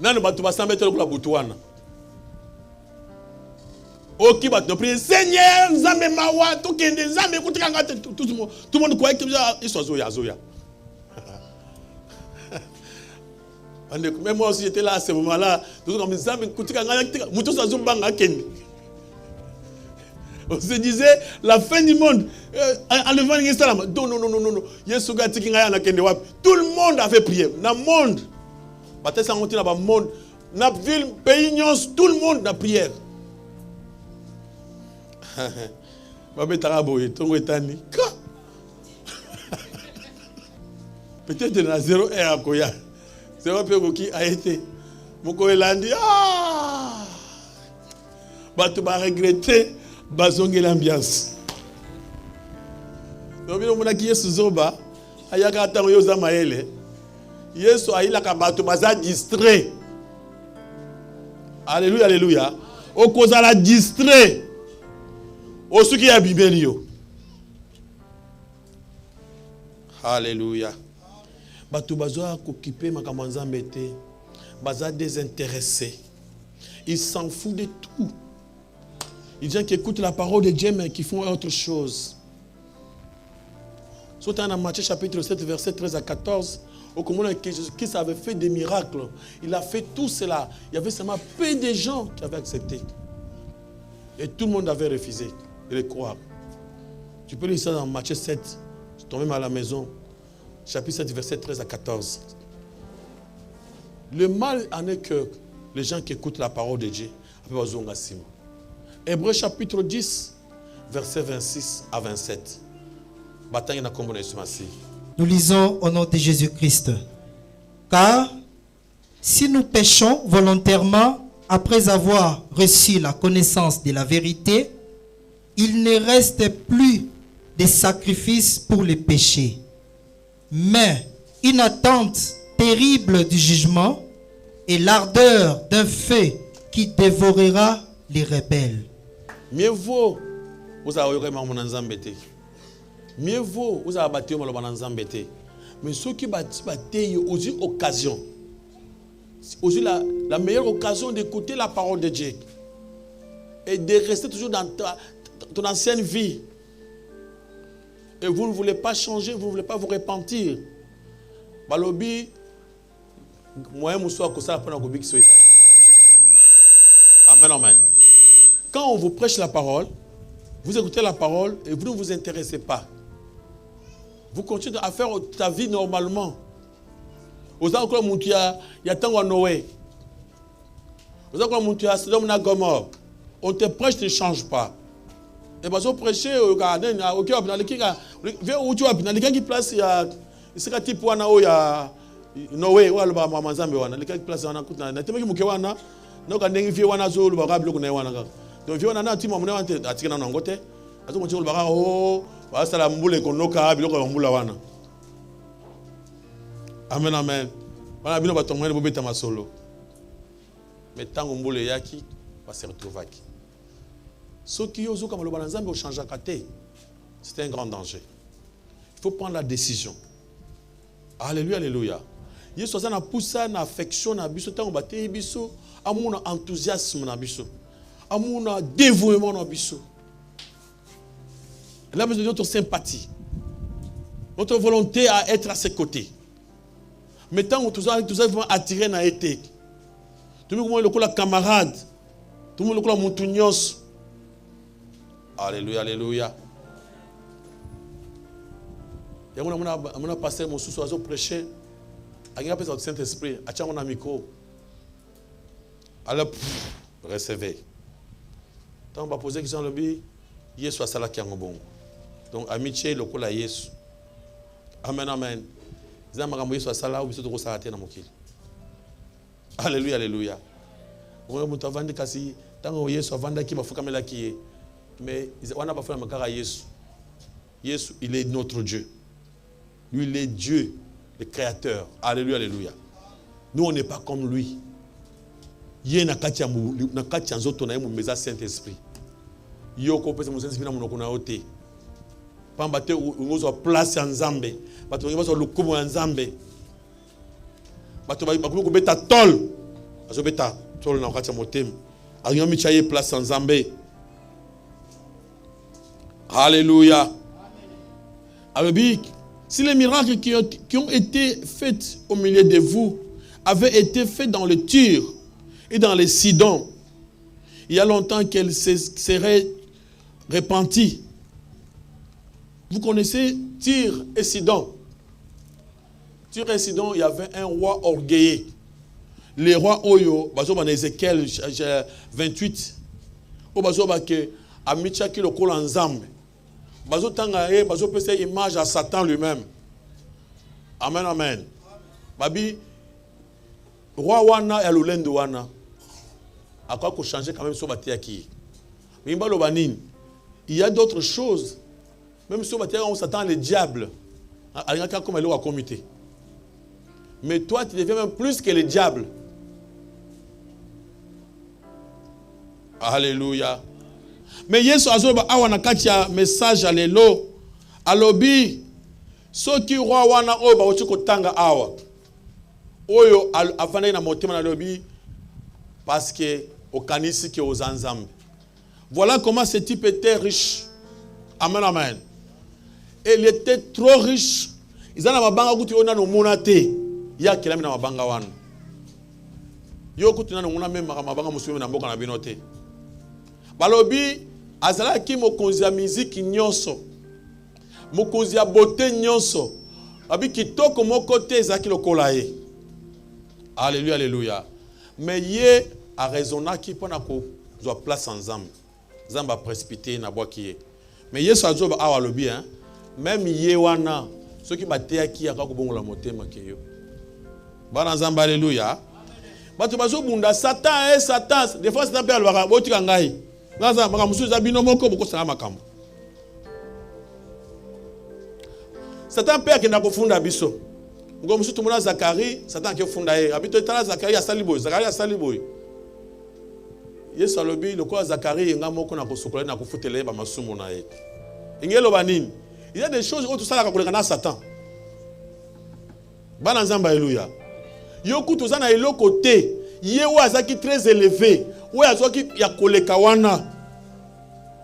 C: Nano batu basambe telo kula butuana. Ok, batu prier Seigneur, Nzambe mawa, to kende Nzambe kutikanga tout le monde croit que ils sont zoya. Même moi aussi j'étais là à ce moment-là, tout comme Nzambe kutikanga muto sazumbanga kende. On se disait la fin du monde en levant une salam. Non. Yesu ga tikinga na kende wapi. Tout le monde avait prié. Dans le monde. Bataille ça monte dans le monde. Dans la ville, pays, tout le monde dans prière. Peut-être dans 0 heure à Koya. 0 heure qui a été. Mon collègue dit tu vas regretter bazonge l'ambiance. Donc on a qui est sous Zoba. Ayaka tango yoza maele. Yesu ailaka bato baza distrait. Alléluia, alléluia. O kozala distrait. O suki ya bibelio. Alléluia. Bato bazoa kokipe makambo nzambe te. Baza désintéressé. Ils s'en foutent de tout. Il y a des gens qui écoutent la parole de Dieu mais qui font autre chose. Surtout dans Matthieu chapitre 7 verset 13 à 14. Au commun que Jésus-Christ avait fait des miracles. Il a fait tout cela. Il y avait seulement peu de gens qui avaient accepté. Et tout le monde avait refusé de le croire. Tu peux lire ça dans Matthieu 7. Je tombe même à la maison. Chapitre 7 verset 13 à 14. Le mal en est que les gens qui écoutent la parole de Dieu. Hébreux chapitre 10 verset 26 à 27.
D: Nous lisons au nom de Jésus-Christ. Car si nous péchons volontairement après avoir reçu la connaissance de la vérité, il ne reste plus de sacrifice pour les péchés, mais une attente terrible du jugement et l'ardeur d'un feu qui dévorera les rebelles.
C: Mieux vaut vous avez embêté. Mieux vaut vous avez battu embêté. Mais ceux qui battent aussi occasion. Aussi la meilleure occasion d'écouter la parole de Dieu. Et de rester toujours dans ton ancienne vie. Et vous ne voulez pas changer, vous ne voulez pas vous repentir. Balobi, moi, je suis Amen, amen. Quand on vous prêche la parole, vous écoutez la parole et vous ne vous intéressez pas. Vous continuez à faire ta vie normalement. Vous avez encore mon tia, il y a tant à Noé. Vous avez encore mon tia, c'est l'homme na Gomorrhe. On te prêche, tu ne changes pas. Et bien, vous prêchez au Canada, au Kyob, dans le Kika, où tu as dans les place, il y a un type où il y a Noé, où il y a Mamazambe, il y a place où il y a un coup de il y a un donc, on a un vieux Wanazo, le Barab, le Kunawana. Donc, vieux Wana, tu m'as amené à tirer en Angote. À tout le Barab, oh, c'est la moule qu'on a qu'à Bilo Moulawana. Amen, amen. Voilà, bien, on va tomber le bébé Tamasolo. Mais tant qu'on boule yaki, va se retrouver. Ceux qui osent comme le Banazambe au change à côté, c'est un grand danger. Il faut prendre la décision. Alléluia, alléluia. Il y a une pousse, une affection, une amour, enthousiasme, amour, dévouement. Elle a besoin de notre sympathie, notre volonté à être à ses côtés. Mais tant que tout ça va attirer dans été. Tout le monde est le camarade, tout le monde est le montounios. Alléluia, alléluia. Et on a passé mon sous-oiseau prêcher. Il y a un Saint-Esprit. Il y a un micro. Alors, recevez. Quand on va poser la question, il y a soit ça qui est bon. Donc, amitié, le coup là, Yesu. Amen, amen. Ils ont dit soit ça là ou ils sont trop s'arrêter dans mon kill. Alléluia, alléluia. Moto avandi kasi tango Yesu avandaki bafukamelaki ye. Mais wana bafuna makara Yesu. Yesu, il est notre Dieu. Lui, il est Dieu, le créateur. Alléluia, alléluia. Nous, on n'est pas comme lui. Yé na kati ya nzoto na ye mumeza Saint-Esprit. Yoko pesa Saint-Esprit na monoko na ote. Pamba te uzo place ya Nzambe. Bato bazo lukumu ya Nzambe. Bato bakumu kubeta tol. Azo beta tol na kati ya motema. Ayo mi chaye place ya Nzambe. Alléluia. Amen. Si les miracles qui ont été faits au milieu de vous avaient été faits dans le Tyr et dans les Sidon, il y a longtemps qu'elles seraient repenties. Vous connaissez Tyr et Sidon. Tyr et Sidon, il y avait un roi orgueilleux. Le roi Oyo, dans Ézéchiel 28, au bazoba que Amichaki le kol ensemble. Bazo tangaye, bazo pese image à Satan lui-même. Amen, amen. Babi, roi wana et l'olendo wana. À quoi qu'on change quand même sur Batiaki. Mais il y a d'autres choses. Même sur Batiaki, on s'attend le diable. Comme elle est au comité. Mais toi, tu deviens même plus que le diable. Alléluia. Mais Yesu azoba awana kati ya message alelo alobi soki roi wana oyo bauti kotanga awa oyo afana na motema na lobi parce que okanisi ke ozanzambe. Voilà comment ce type était riche. Amen, amen. Et il était trop riche. Ils en mabanga kuti ona no monate ya kelami na mabanga wana. Yo kuti na nguna même mabanga musume na mboka na binote. Balobi azalaki mokonzi ya musique nyonso. Mokonzi ya beauté nyonso. Abi kitoko moko te ezaki lokola ye. Alléluia, alléluia. Mais ye a raisonnaki pona ko zo place ensemble. Zamba précipité na boaki ye. Mais Yesu azoba awa lobi hein. Même ye wana soki bateyaki aka ko bongola motema ke yo. Bana nzamba alléluia. Bato bazo bunda Satan Satan. Des fois Satan pe alwaka botika ngai. Ngaza makamusu za bino moko boko sala makambo. Satan pe akenda kofunda biso. Ngo musu tumuna Zakari, Satan ke funda ye. Abito tala Zakari asali boy, Zakari asali boy. Yesu alobi lokwa Zakari nga moko na kosokola na kofutele ba masumu na ye. Ingelo banini? Il y a des choses où tout ça la koleka na Satan. Bana nzamba alléluia. Yoku to zana eloko te. Ye wa azaki très élevé. Ou azoki ya koleka wana.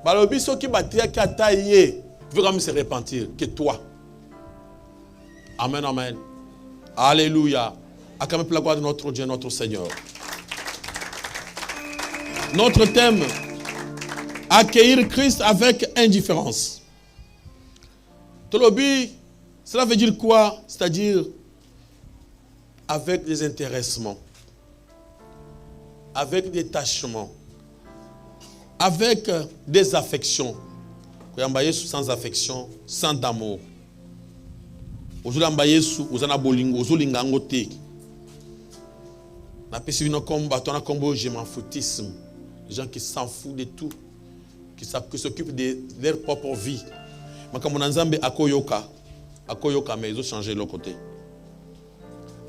C: Balobi soki batia ki ata ye, veut quand même se repentir que toi. Amen, amen. Alléluia. Acclamez la gloire de notre Dieu, notre Seigneur. Notre thème, accueillir Christ avec indifférence. Tolobi, cela veut dire quoi? C'est-à-dire avec des intéressements, avec des tâchements, avec des affections. Sans affection, sans amour. Ozulamba Yesu, ozana bolingo, ozulingango te. Na pesi vino komba, tona kombo je m'en foutisme. Les gens qui s'en foutent de tout, qui s'occupent de leur propre vie. Makambo nzambe akoyoka, mais ils ont changé leur côté.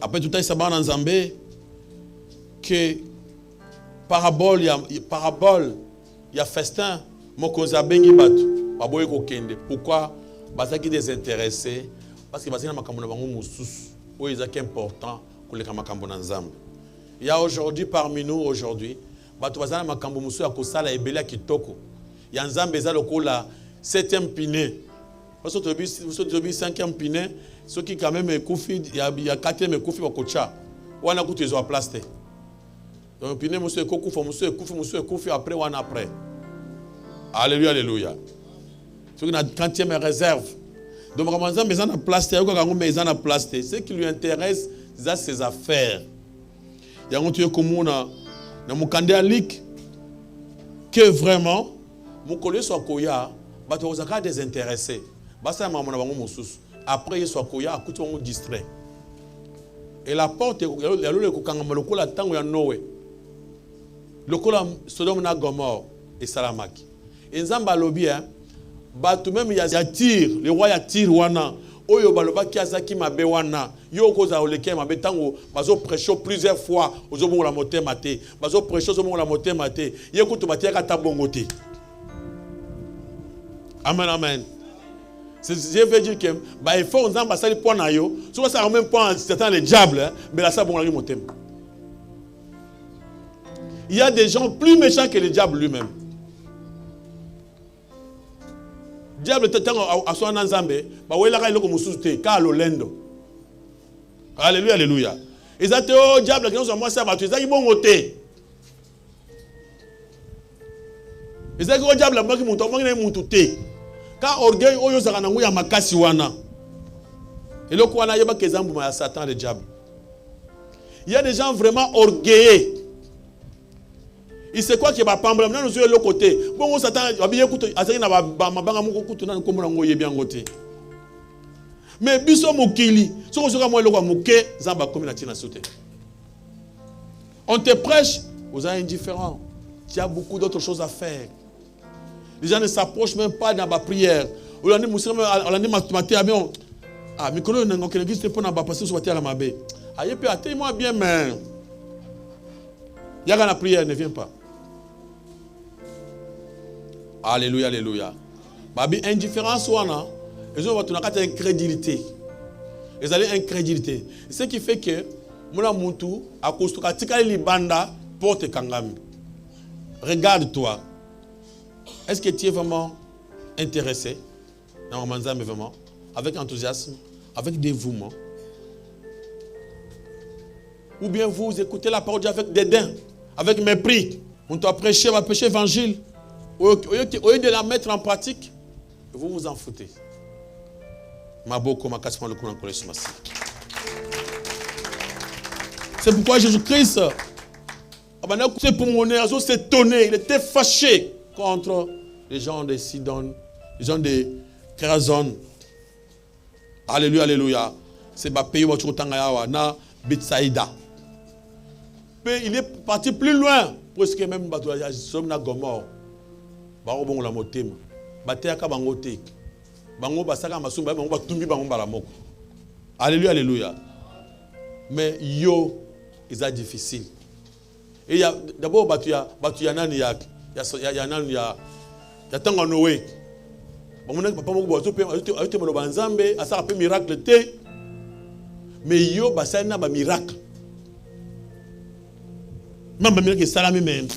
C: Après tout ça, ça va dans nzambe que parabole, il y a festin, mokoza bengi batu, baboye kokende. Pourquoi? Parce qu'ils sont désintéressés. Parce que bazina makambo na bango mususu oyo ezaki important koleka makambo na nzambe. Il y a aujourd'hui parmi nous aujourd'hui bato bazana makambo mususu ya kosala ebele ya kitoko. Ya nzambe eza lokola 7e pine. Parce que tu as 5e pine, ceux qui quand même ekufi il y a 4e ekufi bakocha. Wana kutu ezo place te. Donc pine mususu ekokufa mususu ekufi après wana après. Alléluia, alléluia. Ceux qui na 40e réserve. Donc, ce qui lui intéresse, c'est ses affaires. Il y a un truc commun dans mon candidat que vraiment, mon collègue soit koya, il y a des intéressés. Après, il soit koya, il est distrait. Et la porte, il y a le tango ya Noé. Le kola Sodome na Gomorre et Salamaki. Et Nzamba lobi batu même ya Tyr, le roi ya Tyr wana, oyo baloba ki azaki mabe wana, yo koza oleke mabe tango bazo prêcher plusieurs fois ozo bongo la motema te, bazo prêcher ozo bongo la motema te, ye kutu batia ka tabongo te. Amen amen. Je veux dire que bah il faut Nzamba sali point na yo, so ça même point Satan le diable, mais là ça bongo la motema. Il y a des gens plus méchants que le diable lui-même. Le diable est à son ensemble. Alléluia, alléluia. Ils ont dit, oh diable, qui moi ça va tu sais bon côté. Ils ont dit, oh diable, moi qui monte, moi qui monte tout. Car orgueil, oh yo zara nangu ya makasi wana. Et le quoi na yeba kezambu ma Satan le diable. Il y a des gens vraiment orgueilleux. Il sait quoi qui va pas nous sur le côté. Bon, Satan, mais biso mokili, on te prêche, vous êtes indifférent. Il y a beaucoup d'autres choses à faire. Les gens ne s'approchent même pas dans la prière. On a dit, ah, mais quand on a dit, c'est pour nous passer sur la terre à ma baie. Ah, il peut attendre moi bien, mais il y a la prière, ne vient pas. Alléluia, alléluia. Babi, indifférence, ils ont une incrédulité. Ils ont incrédulité. Ce qui fait que, Mouna Moutou, à cause de Tika Libanda, porte Kangami. Regarde-toi. Est-ce que tu es vraiment intéressé dans Manzam, vraiment, avec enthousiasme, avec dévouement? Ou bien vous écoutez la parole avec dédain, avec mépris. On doit prêcher, on va prêcher l'évangile. Au lieu de la mettre en pratique, vous vous en foutez. C'est pourquoi Jésus-Christ, s'étonnait, il était fâché contre les gens de Sidon, les gens de Kérazon. Alléluia, alléluia. C'est pays où tu na Betsaïda. Il est parti plus loin, presque même na Gomorre. Bango bongo la motema bateaka bango te bango basaka masumba bango batumbi bango bala moko. Alléluia, alléluia. Mais yo c'est difficile. Et il y a d'abord batuya nani ya nani ya tango Noé. Bango na papa moko bozo pe ayute molo banzambe asaka pe miracle te. Mais yo basana ba miracle. Même miracle salami mais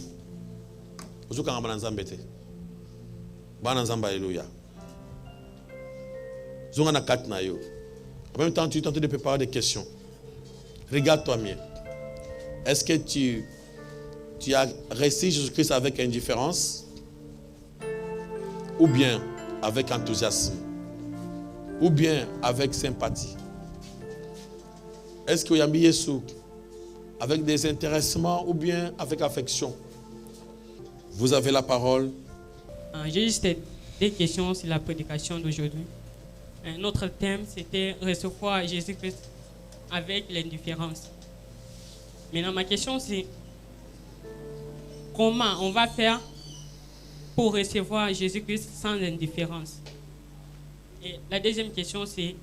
C: ozo kanga banzambe te. Alléluia. En même temps, tu tentes de préparer des questions. Regarde-toi mieux. Est-ce que tu as reçu Jésus-Christ avec indifférence? Ou bien avec enthousiasme? Ou bien avec sympathie? Est-ce que tu as mis Jésus avec des intéressements ou bien avec affection? Vous avez la parole.
E: J'ai juste des questions sur la prédication d'aujourd'hui. Notre thème, c'était recevoir Jésus-Christ avec l'indifférence. Maintenant, ma question, c'est comment on va faire pour recevoir Jésus-Christ sans indifférence? Et la deuxième question, c'est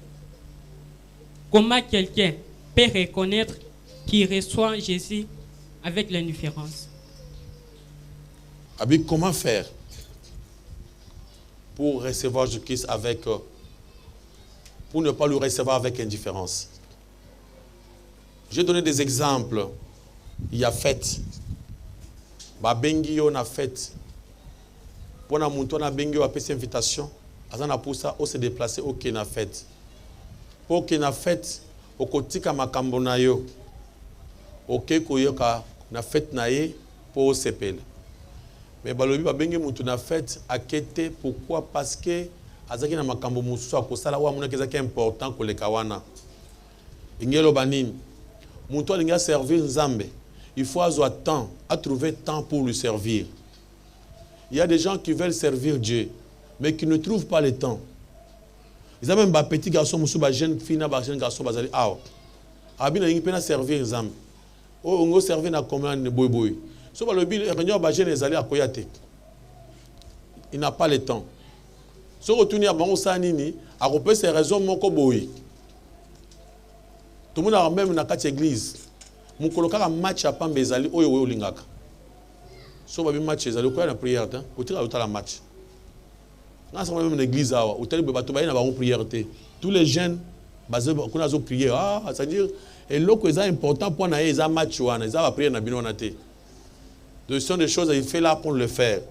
E: comment quelqu'un peut reconnaître qu'il reçoit Jésus avec l'indifférence?
C: Abi, comment faire pour recevoir Jésus-Christ avec, pour ne pas le recevoir avec indifférence? J'ai donné des exemples. Il y a fête. Babengi on a fête. Pour na monto na bengi on a fait invitation. Azana pour ça, on se déplacer au na fête. Pour que na fête, au kotika makambo na yo. OK koyoka na fête na ye pour sepel. Mais balobi babengi mutu na fête akete. Pourquoi? Parce que azaki na makambo mususu akosala wa mona kezaki important koleka wana. Ingelo banini mutu alinga servir Nzambe. Il faut avoir temps, à trouver temps pour lui servir. Il y a des gens qui veulent servir Dieu, mais qui ne trouvent pas le temps. Ils ont même des petits garçons, des jeunes filles, des jeunes garçons, Abina il peut servir ensemble. On va servir na commande boy boy. So ba lobi réunion ba jeune ezali à koyate. Il n'a pas le temps. So retourner à bango sanini, a repérer ses raisons moko boy. Tout le monde a même na kati église. Mon coloka match à pambe ezali oyo oyo lingaka. So ba bi match ezali ko na prière ta, o tira la match. Na sa même l'église awa, o tele ba to ba na ba prière te. Tous les jeunes basé ko na zo prier, ça veut dire et loko est important pour na eza match wana, eza ba prière na bino na te. Ce sont des choses il fait là pour le faire.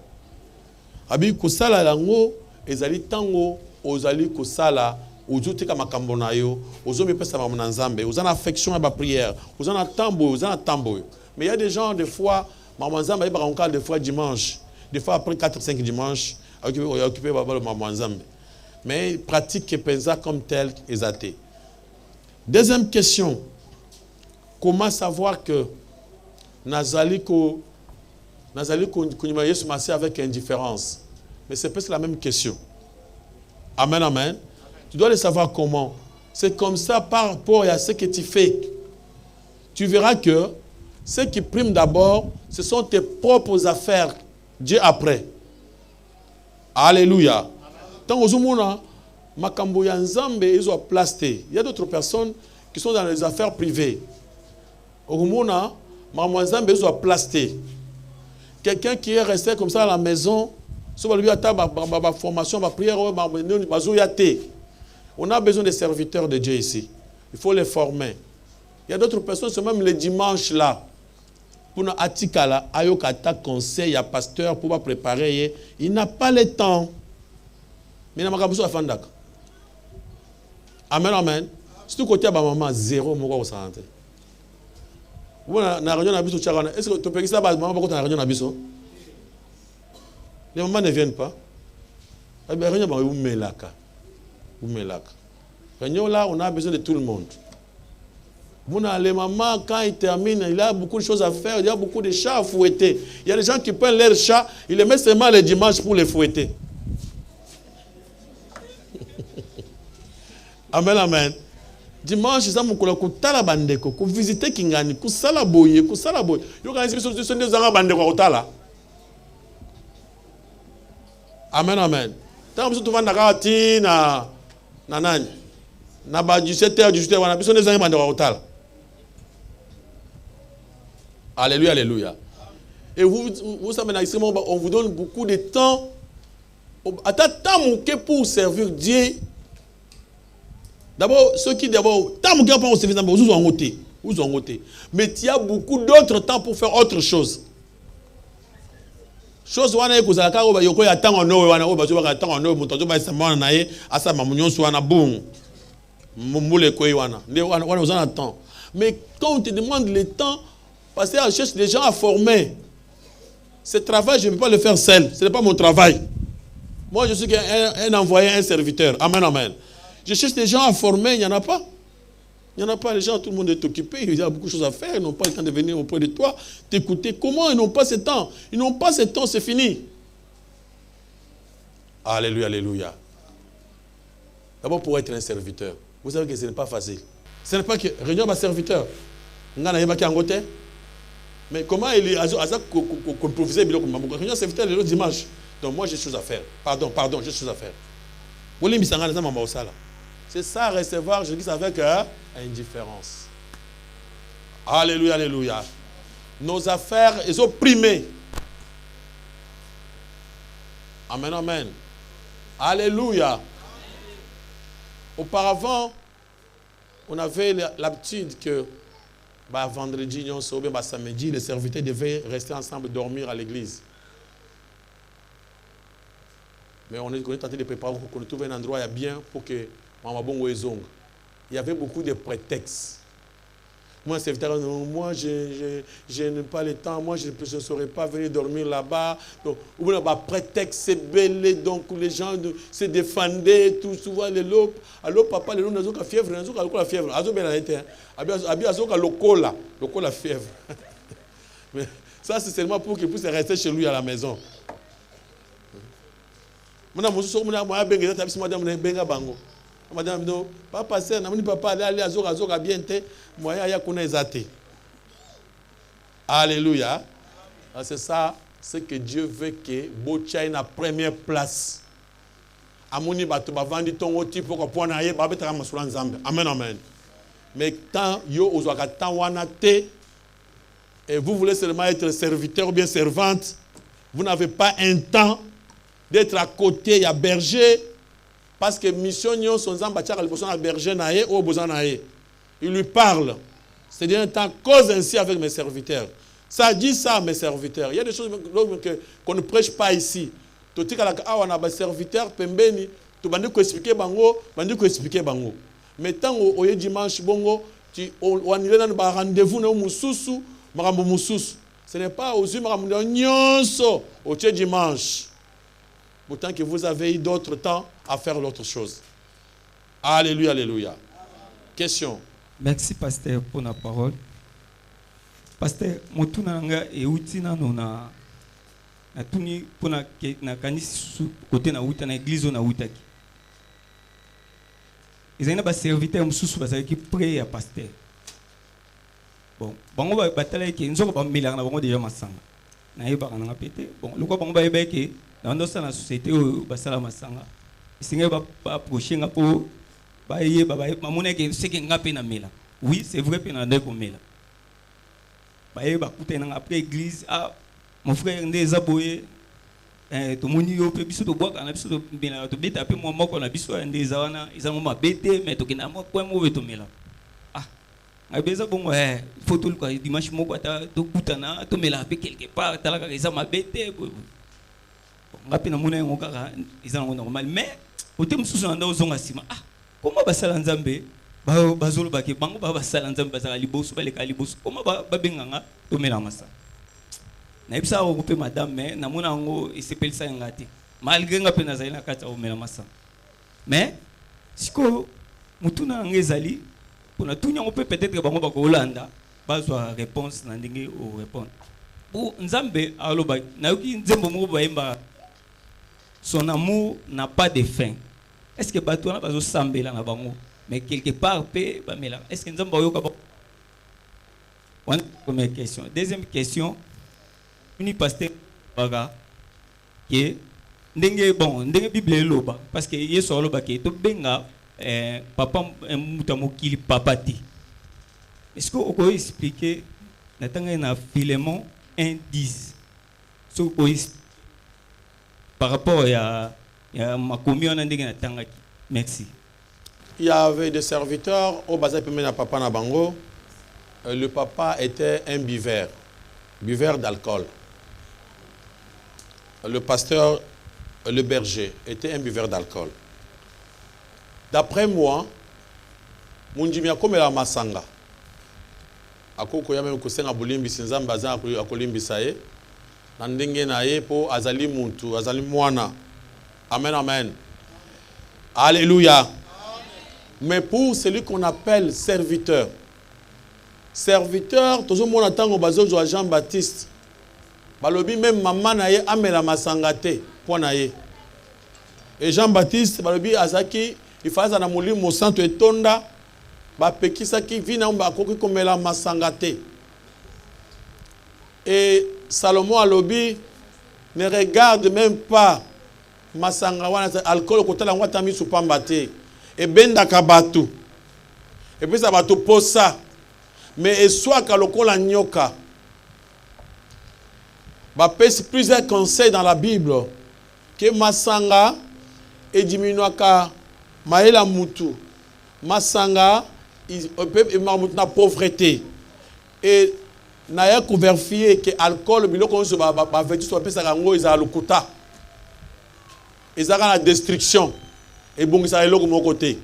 C: Abi ko sala lango ezali tango ozali ko sala ozotika makambo na yo ozomepesa mamu na nzambe ozana affection à ba prière ozana tambo. Mais il y a des gens des fois mamu nzambe ba encore des fois dimanche des fois après 4-5 dimanches occupé ba mamu nzambe mais pratique pensa comme tel exaté. Deuxième question, comment savoir que nazali ko Yesu Massi avec indifférence? Mais c'est presque la même question. Amen, amen. Tu dois le savoir comment. C'est comme ça par rapport à ce que tu fais. Tu verras que ce qui prime d'abord, ce sont tes propres affaires. Dieu après. Alléluia. Tant aux humana, makambo ya nzambe ils ont plasté. Il y a d'autres personnes qui sont dans les affaires privées. Au humana, makambo nzambe ils ont plasté. Quelqu'un qui est resté comme ça à la maison, sur lui ma formation, ma prière, on a besoin des serviteurs de Dieu ici. Il faut les former. Il y a d'autres personnes, c'est même les dimanches là. Pour nous atikala, ayokata conseil à pasteur pour préparer. Il n'a pas le temps. Mais il n'a pas besoin de faire. Amen, amen. Si tu côté à maman, zéro, mon gars, ça rentre. Vous avez une réunion à Bisso. Est-ce que tu peux dire ça à maman pour que tu aies une réunion à Bisso? Les mamans ne viennent pas. La réunion, vous mettez là. Réunion là, on a besoin de tout le monde. Les mamans, quand ils terminent, il y a beaucoup de choses à faire. Il y a beaucoup de chats à fouetter. Il y a des gens qui prennent leurs chats, ils les mettent seulement les dimanches pour les fouetter. Amen, amen. Dimanche, ils ont kutala bandeko, ku visiter Kingani, ku sala boye. Yo quand ils sont des gens bandeko kutala. Amen, amen. Tant que tu vas na nani. Na ba 17h, 18h, on a besoin des gens bandeko kutala. Alléluia, alléluia. Et vous savez, on vous donne beaucoup de temps. Attends, pour servir Dieu. D'abord, ceux qui d'abord, mais il y a beaucoup d'autres temps pour faire autre chose. Chose wana que vous allez yoko ya temps en eau wana obazo ba temps en eau mutozo ba sama na ye asa mamunyo so wana boum mumule ko wana ne wana vous en temps. Mais quand on te demande le temps, parce qu'on cherche des gens à former. Ce travail, je ne peux pas le faire seul. Ce n'est pas mon travail. Moi, je suis un envoyé, un serviteur. Amen, amen. Je cherche des gens à former, il n'y en a pas. Il n'y en a pas, les gens, tout le monde est occupé, il y a beaucoup de choses à faire, ils n'ont pas le temps de venir auprès de toi, t'écouter. Comment ils n'ont pas ce temps? Ils n'ont pas ce temps, c'est fini. Alléluia, alléluia. D'abord, pour être un serviteur, vous savez que ce n'est pas facile. Ce n'est pas que réunion ma serviteur. Mais comment il est improvisé réunion serviteur le dimanche. Donc moi, j'ai des choses à faire. Pardon, j'ai des choses à faire. C'est ça, recevoir, je dis ça avec indifférence. Alléluia, alléluia. Nos affaires, elles sont primées. Amen, amen. Alléluia. Auparavant, on avait l'habitude que vendredi, samedi, les serviteurs devaient rester ensemble, dormir à l'église. Mais on est tenté de préparer pour qu'on trouve un endroit bien pour que Maman Bongo et Zong. Il y avait beaucoup de prétextes. Moi, je n'ai pas le temps. Moi, je ne saurais pas venir dormir là-bas. Donc, on a prétexte, c'est belé. Donc, les gens se défendaient. Tout souvent, les lopes. Alors, papa, les lopes, ils ont fièvre. Ils ont la fièvre. Ils ont bien été. Ils ont la fièvre. Mais ça, c'est seulement pour qu'il puisse rester chez lui à la maison. Madame, non, pas passer, on papa, aller à Zora bien, moyen, il y a qu'on est. Alléluia. C'est ça, c'est que Dieu veut que Bocha ait la première place. Amoni bato ba vandi tongo tipo ko pona ye ba betaka masula nzambe. Amen, amen. Mais tant yo ozwaka tant wana te, et vous voulez seulement être serviteur ou bien servante, vous n'avez pas un temps d'être à côté, il y a berger, parce que mission nyon son nzamba tchaka liboso na berger na ye ou boza na ye. Il lui parle. C'est-à-dire un temps cause ainsi avec mes serviteurs. Ça dit ça mes serviteurs. Il y a des choses qu'on ne prêche pas ici. Toti kalaka awa na ba serviteur pembeni, to bandi ko expliquer bango, Mais tant au dimanche bongo, tu wanile na ba rendez-vous na mususu, makambo mususu. Ce n'est pas aux yeux makambo nyonso au dimanche. Pourtant que vous avez eu d'autres temps à faire l'autre chose. Alléluia, alléluia. Question.
F: Merci pasteur pour la parole. Pasteur, motuna nga e utina nona na tuni pona na kanisi côté na uta na église na utaki. Ils ba serviteur mususu bazali ki pray à pasteur. Bon, bango ba batala ki nzoko ba milanga na bango déjà masanga. Na yeba kana pété. Bon, loko bango ba yeba ki na ndosa na société o basala masanga. Isinga ba approcher nga po ba yeba ba mamuna ki seke ngape na mila. Oui, c'est vrai pe na ndeko mila. Ba yeba kutena après église ah mon frère ndeza boye to moni yo pe biso to boka na biso to bina to beta pe mo moko na biso ndeza wana izango mabete mais to kina mo kwa mo beto mela ah ngabeza bongo photo ko dimanche moko ata to kutana to mela pe quelque part talaka iza mabete ngapi na mona ngo kaka izango normal mais ote mususu na ndo zonga sima ah comment basala nzambe bazolo baki bango basala nzambe basala liboso baleka liboso comment babenganga to mela masa na ibisa ko pe madame mais na mona ngo isepelisa ngati malgré nga pe na zaina kata o mela masa mais siko mutuna ngezali pona tunya ngo pe peut-être bango ba ko Holanda bazwa réponse na ndenge o répondre pour nzambe aloba na yoki nzembo mo ba yemba son amour n'a pas de fin. Est-ce que bato na bazo sambela na bango mais quelque part pe ba mela est-ce que nzambe yoka ba one première question. Deuxième question, ni pasteur baga que ndenge bon ndenge bible loba parce que yeso loba ke to benga papa mutamokili papa ti. Est-ce que vous pouvez expliquer na Philémon 1:10 ce que par rapport à ma commune ndenge na tanga. Merci.
C: Il y avait des serviteurs au bazar pemena papa na bango. Le papa était un buveur d'alcool. Le pasteur, le berger, était un buveur d'alcool. D'après moi, Mundimia comme la masanga. Akoko ya même kusenga bulimbi sinzamba za akolimbi saye. Nandenge na ye po azali muntu, azali mwana. Amen, amen. Alléluia. Mais pour celui qu'on appelle serviteur, toujours mon attend au bazo de Jean-Baptiste. Balobi même maman na ye amela masangate pona ye. Et Jean-Baptiste balobi azaki il faza na molimo santo etonda ba pekisa ki vina mba koki komela masangate. Et Salomon alobi ne regarde même pas masanga wana alcool kotala ngwata misu pambate et benda kabatu. Et puis ça va te poser ça. Mais soit kalokola nyoka. Bapesi plusieurs conseils dans la Bible que masanga et diminuaka maela mutu masanga na pauvreté et na ya vérifier que alcool biloko so ba vertu so pesa kango isa lukuta ezaka na destruction et bongisa eloko mo côté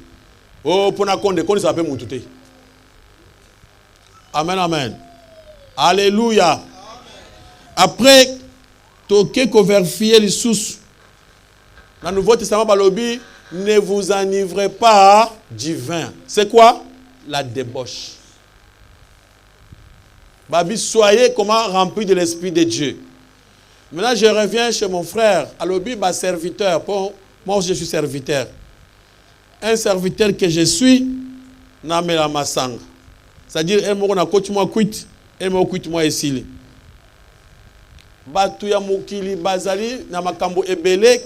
C: oh pona konde ça pe mutu te. Amen, amen. Alléluia. Après, toke ko vérifier les sous. Dans le Nouveau Testament, balobi, ne vous enivrez pas du vin. C'est quoi? La débauche. Babi, soyez comment remplis de l'Esprit de Dieu. Maintenant, je reviens chez mon frère. Alobi, ba serviteur. Moi, je suis serviteur. un serviteur que je suis, na mela masanga. C'est-à-dire, elle m'a dit, moi quitte, elle m'a quitte moi ici. Batu ya mokili bazali na makambo ebele,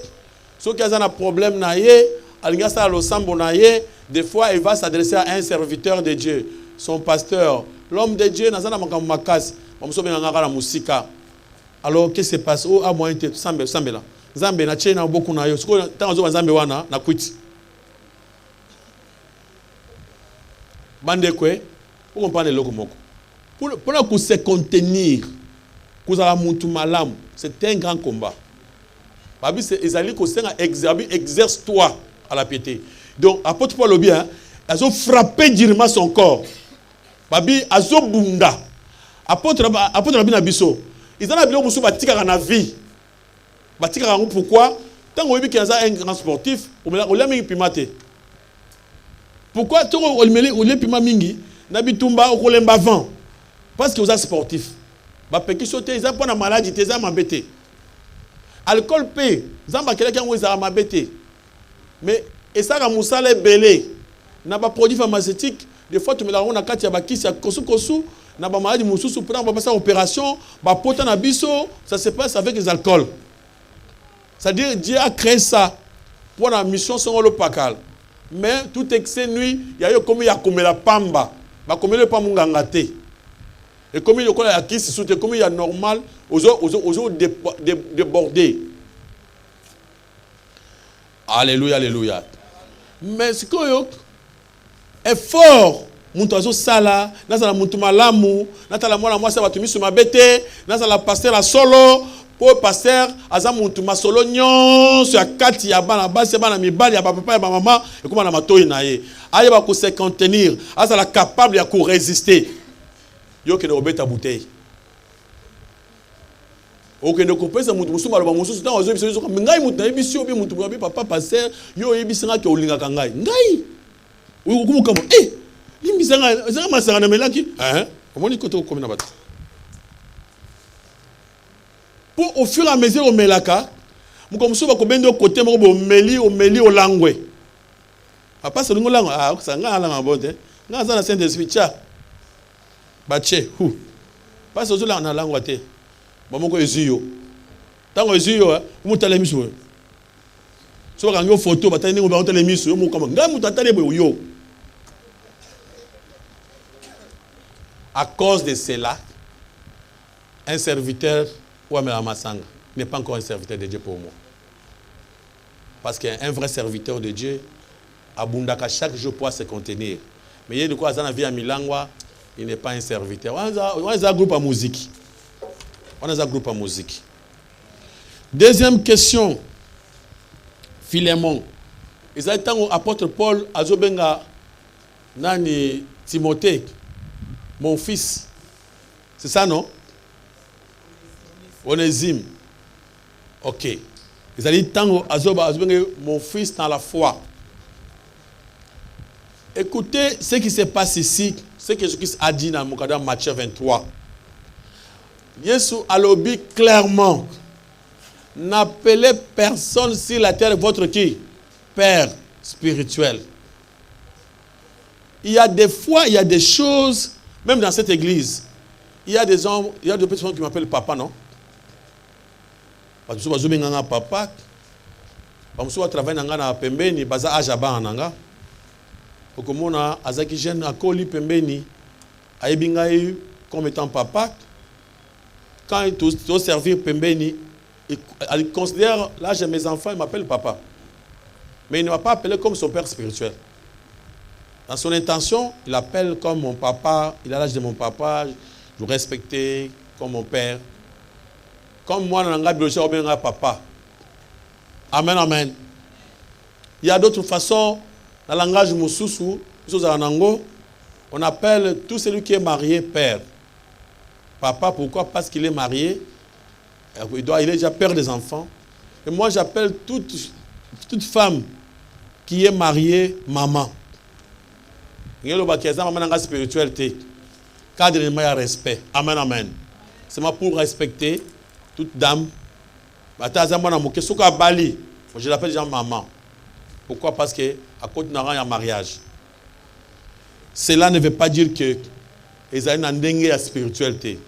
C: ceux qui ont un problème na ye, alingasa lo sambo na ye, des fois il va s'adresser à un serviteur de Dieu, son pasteur, l'homme de Dieu na zana makambo makasi, bamuso benga ngaka na musika. Alors qu'est-ce qui se passe? Oh, à moyen te sambe là. Zambe na chena beaucoup na yo. Siko tanzo zambe wana na quitte. Bande kwe, vous comprenez le moko. Pour se contenir, c'est un grand combat. Babi c'est ezali ko senga exerce-toi à la piété. Donc apôtre Paul bien, ils ont frappé durement son corps. Babi azo bunda. Apôtre Rabbi Nabiso, ils ont bien musu batika na vie. Batika pourquoi? Tant que vous avez un grand sportif, on l'a mis pimate. Pourquoi tu as pima mingi nabitumba okolemba vent? Parce que vous êtes sportif. Ba peki sauter, ils ont pas na maladie, ils ont m'embêté. Alcool paye, zamba quelqu'un qui a m'embêté. Mais et ça musala belé. Na ba produit pharmaceutique, des fois tu me la on a kati ya bakisi ya kosu na ba maladie mususu pour ba passer opération, ba pota na biso, ça se passe avec les alcools. C'est-à-dire Dieu a créé ça pour la mission sur le pakal. Mais tout excès nuit, il y a eu comme il y a comme la pamba, bah comme le pas mungangate. Et comme il y a la kiss soute comme il y a normal, aux autres débordés. Alléluia, alléluia. Mais ce que est fort, mon oiseau sala, n'a pas la montuma l'amour, n'a pas la moi moi ça va te mis sur ma bête, n'a pas la passer la solo. Pour passer aza muntu masolo nyonso ya kati ya bana basi bana mibali ya papa ya maman et comment na matoi na ye ayeba ko se contenir asa la capable ya ko résister yo ke no beta bouteille o ke no ko pesa muntu musuma lo mususu tan ozo biso ngai muntu na biso bi muntu bi papa passer yo yebisinga ke olinga kangai ngai o ko kama limbisanga zanga masanga na melaki omoni ko to komina batu. Au fur et à mesure au melaka, nous commençons à combien de côtés au meli au langue. Papa c'est le langue ah ça nga la ngabode. Nga za na Saint-Esprit cha. Bache hu. Pas au la na langue te. Bomoko ezuyo. Tango ezuyo mu tala miso. So ka ngyo photo batani ngo ba tala miso yo mu kama nga mu tatale bo yo. À cause de cela, un serviteur ouais, mais Masanga n'est pas encore un serviteur de Dieu pour moi. Parce qu'un vrai serviteur de Dieu, Abundaka chaque jour pourra se contenir. Mais il y a de quoi dans la vie à Milangwa, il n'est pas un serviteur. On a un groupe à musique. On a un groupe à musique. Deuxième question. Philémon. Ils ont été apôtre Paul, Azobenga, Nani, Timothée, mon fils. C'est ça, non? Onésime. Ok. Ils allaient tango azoba mon fils dans la foi. Écoutez ce qui se passe ici, ce que Jésus-Christ a dit dans Matthieu 23. Jésus a lobby clairement. N'appelez personne sur la terre votre qui? Père spirituel. Il y a des fois, il y a des choses, même dans cette église, il y a des hommes, il y a des personnes qui m'appellent papa, non? Parce que je suis un papa, je suis travaillé dans la pembeni, je suis ajaba nanga. Okomona azaki jeune akoli pembeni, aibingai comme étant papa. Quand il doit servir pembeni, il considère l'âge de mes enfants, il m'appelle papa. Mais il ne m'a pas appelé comme son père spirituel. Dans son intention, il appelle comme mon papa, il a l'âge de mon papa, je le respectais comme mon père. Comme moi, dans la biologie, on a papa. Amen, amen. Il y a d'autres façons, dans le langage Moussousou, on appelle tout celui qui est marié père. Papa, pourquoi? Parce qu'il est marié. Il est déjà père des enfants. Et moi, j'appelle toute femme qui est mariée maman. Il y a le maman spiritualité. Cadre de respect. Amen, amen. C'est moi pour respecter toute dame. Je l'appelle déjà maman. Pourquoi? Parce que à côté d'un rang, il y a mariage. Cela ne veut pas dire que ils ont une spiritualité.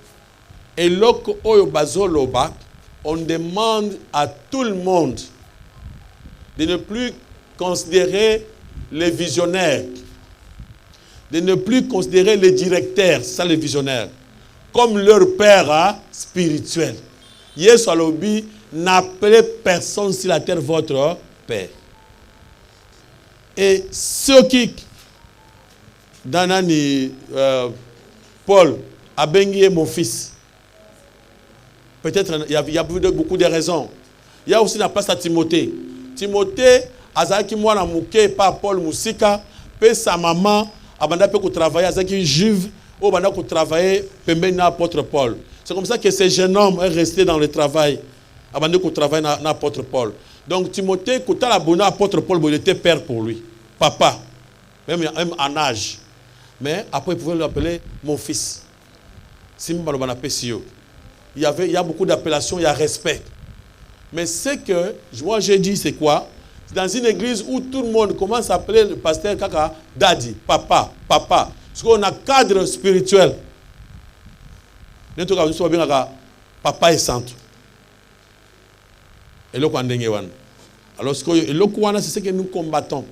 C: Et lorsque on demande à tout le monde de ne plus considérer les visionnaires, de ne plus considérer les directeurs, ça les visionnaires, comme leur père spirituel. Yesu alobi, n'appelez personne sur la terre votre père. Et ceux qui, dans Paul, a béni mon fils. Peut-être il y a beaucoup de raisons. Il y a aussi la place à Timothée. Timothée, azaki mwana muke par Paul Musika, pe sa maman, abanda pe ko travailler, azaki juive, ou abanda ko travailler pembeni na apôtre Paul. C'est comme ça que ce jeune homme est resté dans le travail, abanda ko travailler na apôtre Paul. Donc Timothée, quand il a abonné à apôtre Paul, il était père pour lui, papa, même en âge. Mais après, il pouvait l'appeler mon fils. Il y a beaucoup d'appellations, il y a respect. Mais ce que moi j'ai dit, c'est quoi? Dans une église où tout le monde commence à appeler le pasteur Kaka, daddy, papa, papa. Parce qu'on a un cadre spirituel. Papa est centre. Et le alors, c'est ce que nous combattons.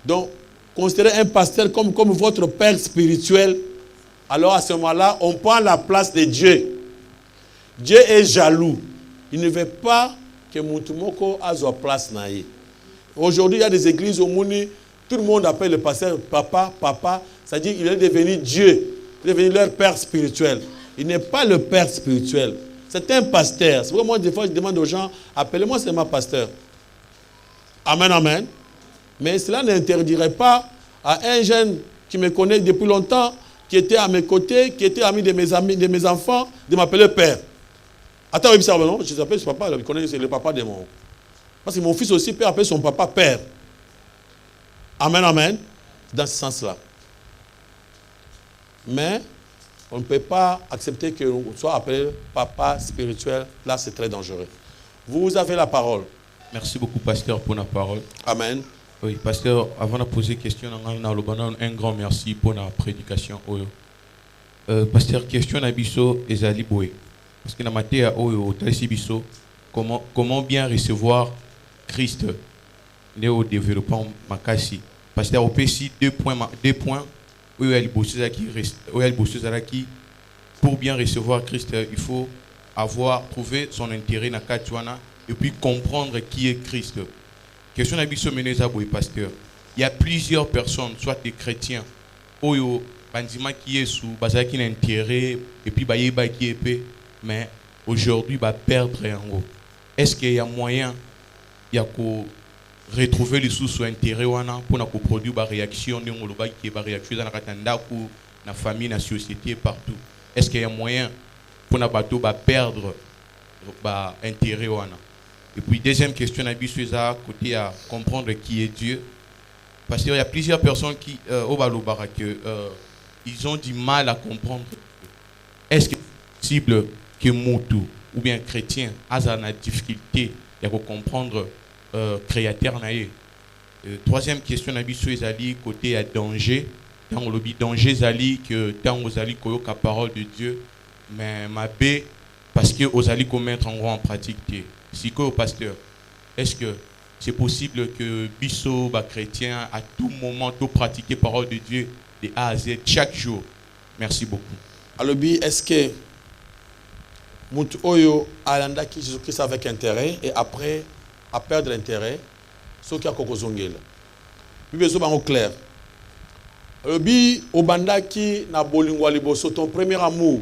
C: Donc, considérez un pasteur comme votre père spirituel. Alors, à ce moment-là, on prend la place de Dieu. Dieu est jaloux. Il ne veut pas que Moutoumoko ait sa place. Aujourd'hui, il y a des églises où tout le monde appelle le pasteur papa, papa. C'est-à-dire qu'il est devenu Dieu. Il est devenu leur père spirituel. Il n'est pas le père spirituel. C'est un pasteur. C'est pourquoi moi, des fois, je demande aux gens, appelez-moi seulement pasteur. Amen, amen. Mais cela n'interdirait pas à un jeune qui me connaît depuis longtemps, qui était à mes côtés, qui était ami de mes amis, de mes enfants, de m'appeler père. Attends, oui, non, je t'appelle ce papa, il connaît, c'est le papa de mon... Parce que mon fils aussi peut appeler son papa père. Amen, amen. Dans ce sens-là. Mais on ne peut pas accepter que l'on soit appelé papa spirituel. Là, c'est très dangereux. Vous avez la parole.
G: Merci beaucoup, pasteur, pour la parole.
C: Amen.
G: Oui, pasteur, avant de poser question, un grand merci pour la prédication. Pasteur, question à Bisso et Zaliboué. Parce que dans ma théa, comment bien recevoir Christ au développement Makassi. Pasteur, au PC, deux points. Pour bien recevoir Christ, il faut avoir trouvé son intérêt dans Katuana et puis comprendre qui est Christ. Question à Bisso Menezaboué, pasteur. Il y a plusieurs personnes, soit des chrétiens, Oyo, Bandima qui est sous, Bazaki qui a intérêt, et puis Bayeba qui est paix, mais aujourd'hui, va perdre en haut. Est-ce qu'il y a moyen, il y a qu'à retrouver les sous-intérêts pour produire des réactions, qui est réaction dans la famille, dans la société, partout. Est-ce qu'il y a moyen pour nous perdre l'intérêt? Et puis, deuxième question, côté à comprendre qui est Dieu. Parce qu'il y a plusieurs personnes qui, ils ont du mal à comprendre. Est-ce que c'est possible que Moutou ou bien chrétien a une difficulté à comprendre créateur? Troisième question, côté à danger. Dans le danger, que dans aux la parole de Dieu, mais ma bé, parce que aux allez commettre en pratique. Si que pasteur, est-ce que c'est possible que Bisso, chrétien, à tout moment, tout pratiquer parole de Dieu de A à Z chaque jour? Merci beaucoup.
C: Alors, est-ce que Moutou Oyo Alanda qui Jésus-Christ avec intérêt et après, à perdre l'intérêt, ce qui a Kokozongela? Puis, besoin d'en clair. Alors, au Bandaki, na Bolingwa Liboso, ton premier amour.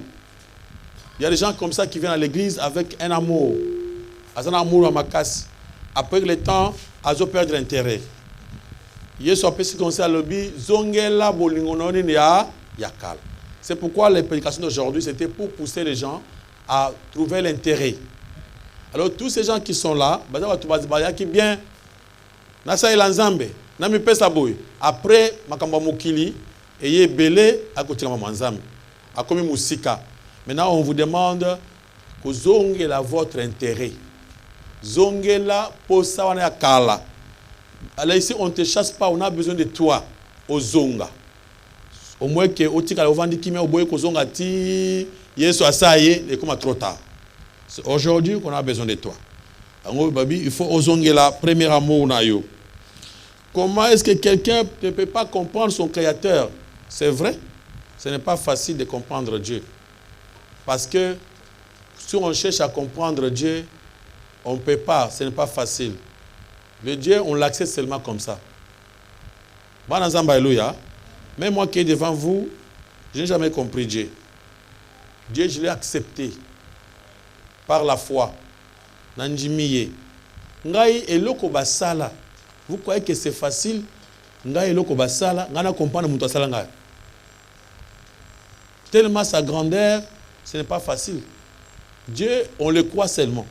C: Il y a des gens comme ça qui viennent à l'église avec un amour. Un amour à ma casse. Après le temps, ils ont perdu l'intérêt. C'est pourquoi les prédications d'aujourd'hui, c'était pour pousser les gens à trouver l'intérêt. Alors, tous ces gens qui sont là, qui bien, après, Makamba Mokili, et belé à côté de Manzambe, à comme Moussika. Maintenant, on vous demande que zongela votre intérêt. Zongela pour ça on est à Kala. Alors ici, on ne te chasse pas, on a besoin de toi. Au zonga. Au moins que otika le vandi kimia oboye ko zonga ti yeso asaye et comme trop tard. C'est aujourd'hui qu'on a besoin de toi. Il faut ozonge la première amour na yo. Comment est-ce que quelqu'un ne peut pas comprendre son créateur? C'est vrai, ce n'est pas facile de comprendre Dieu. Parce que si on cherche à comprendre Dieu, on ne peut pas, ce n'est pas facile. Le Dieu, on l'accepte seulement comme ça. Alléluia. Même moi qui est devant vous, je n'ai jamais compris Dieu. Dieu, je l'ai accepté par la foi. Nanjimiye. Ngai eloko basala. Vous croyez que c'est facile? Ngai eloko basala, ngana comprendre muto sala ngai. Tellement sa grandeur, ce n'est pas facile. Dieu, on le croit seulement.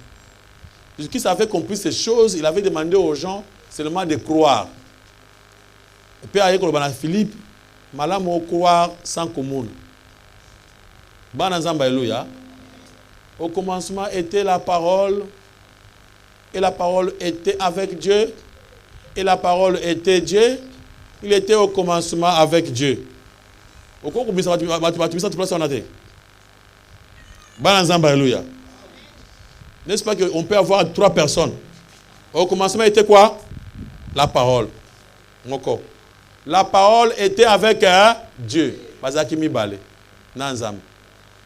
C: Puisqu'il avait compris ces choses, il avait demandé aux gens seulement de croire. Et puis avec le Philippe, malam au croire sans commune. Banazamba Alléluia. Au commencement était la parole, et la parole était avec Dieu, et la parole était Dieu. Il était au commencement avec Dieu. Au cours de Banazamba Alléluia. N'est-ce pas qu'on peut avoir 3 personnes? Au commencement était quoi? La parole. La parole était avec Dieu.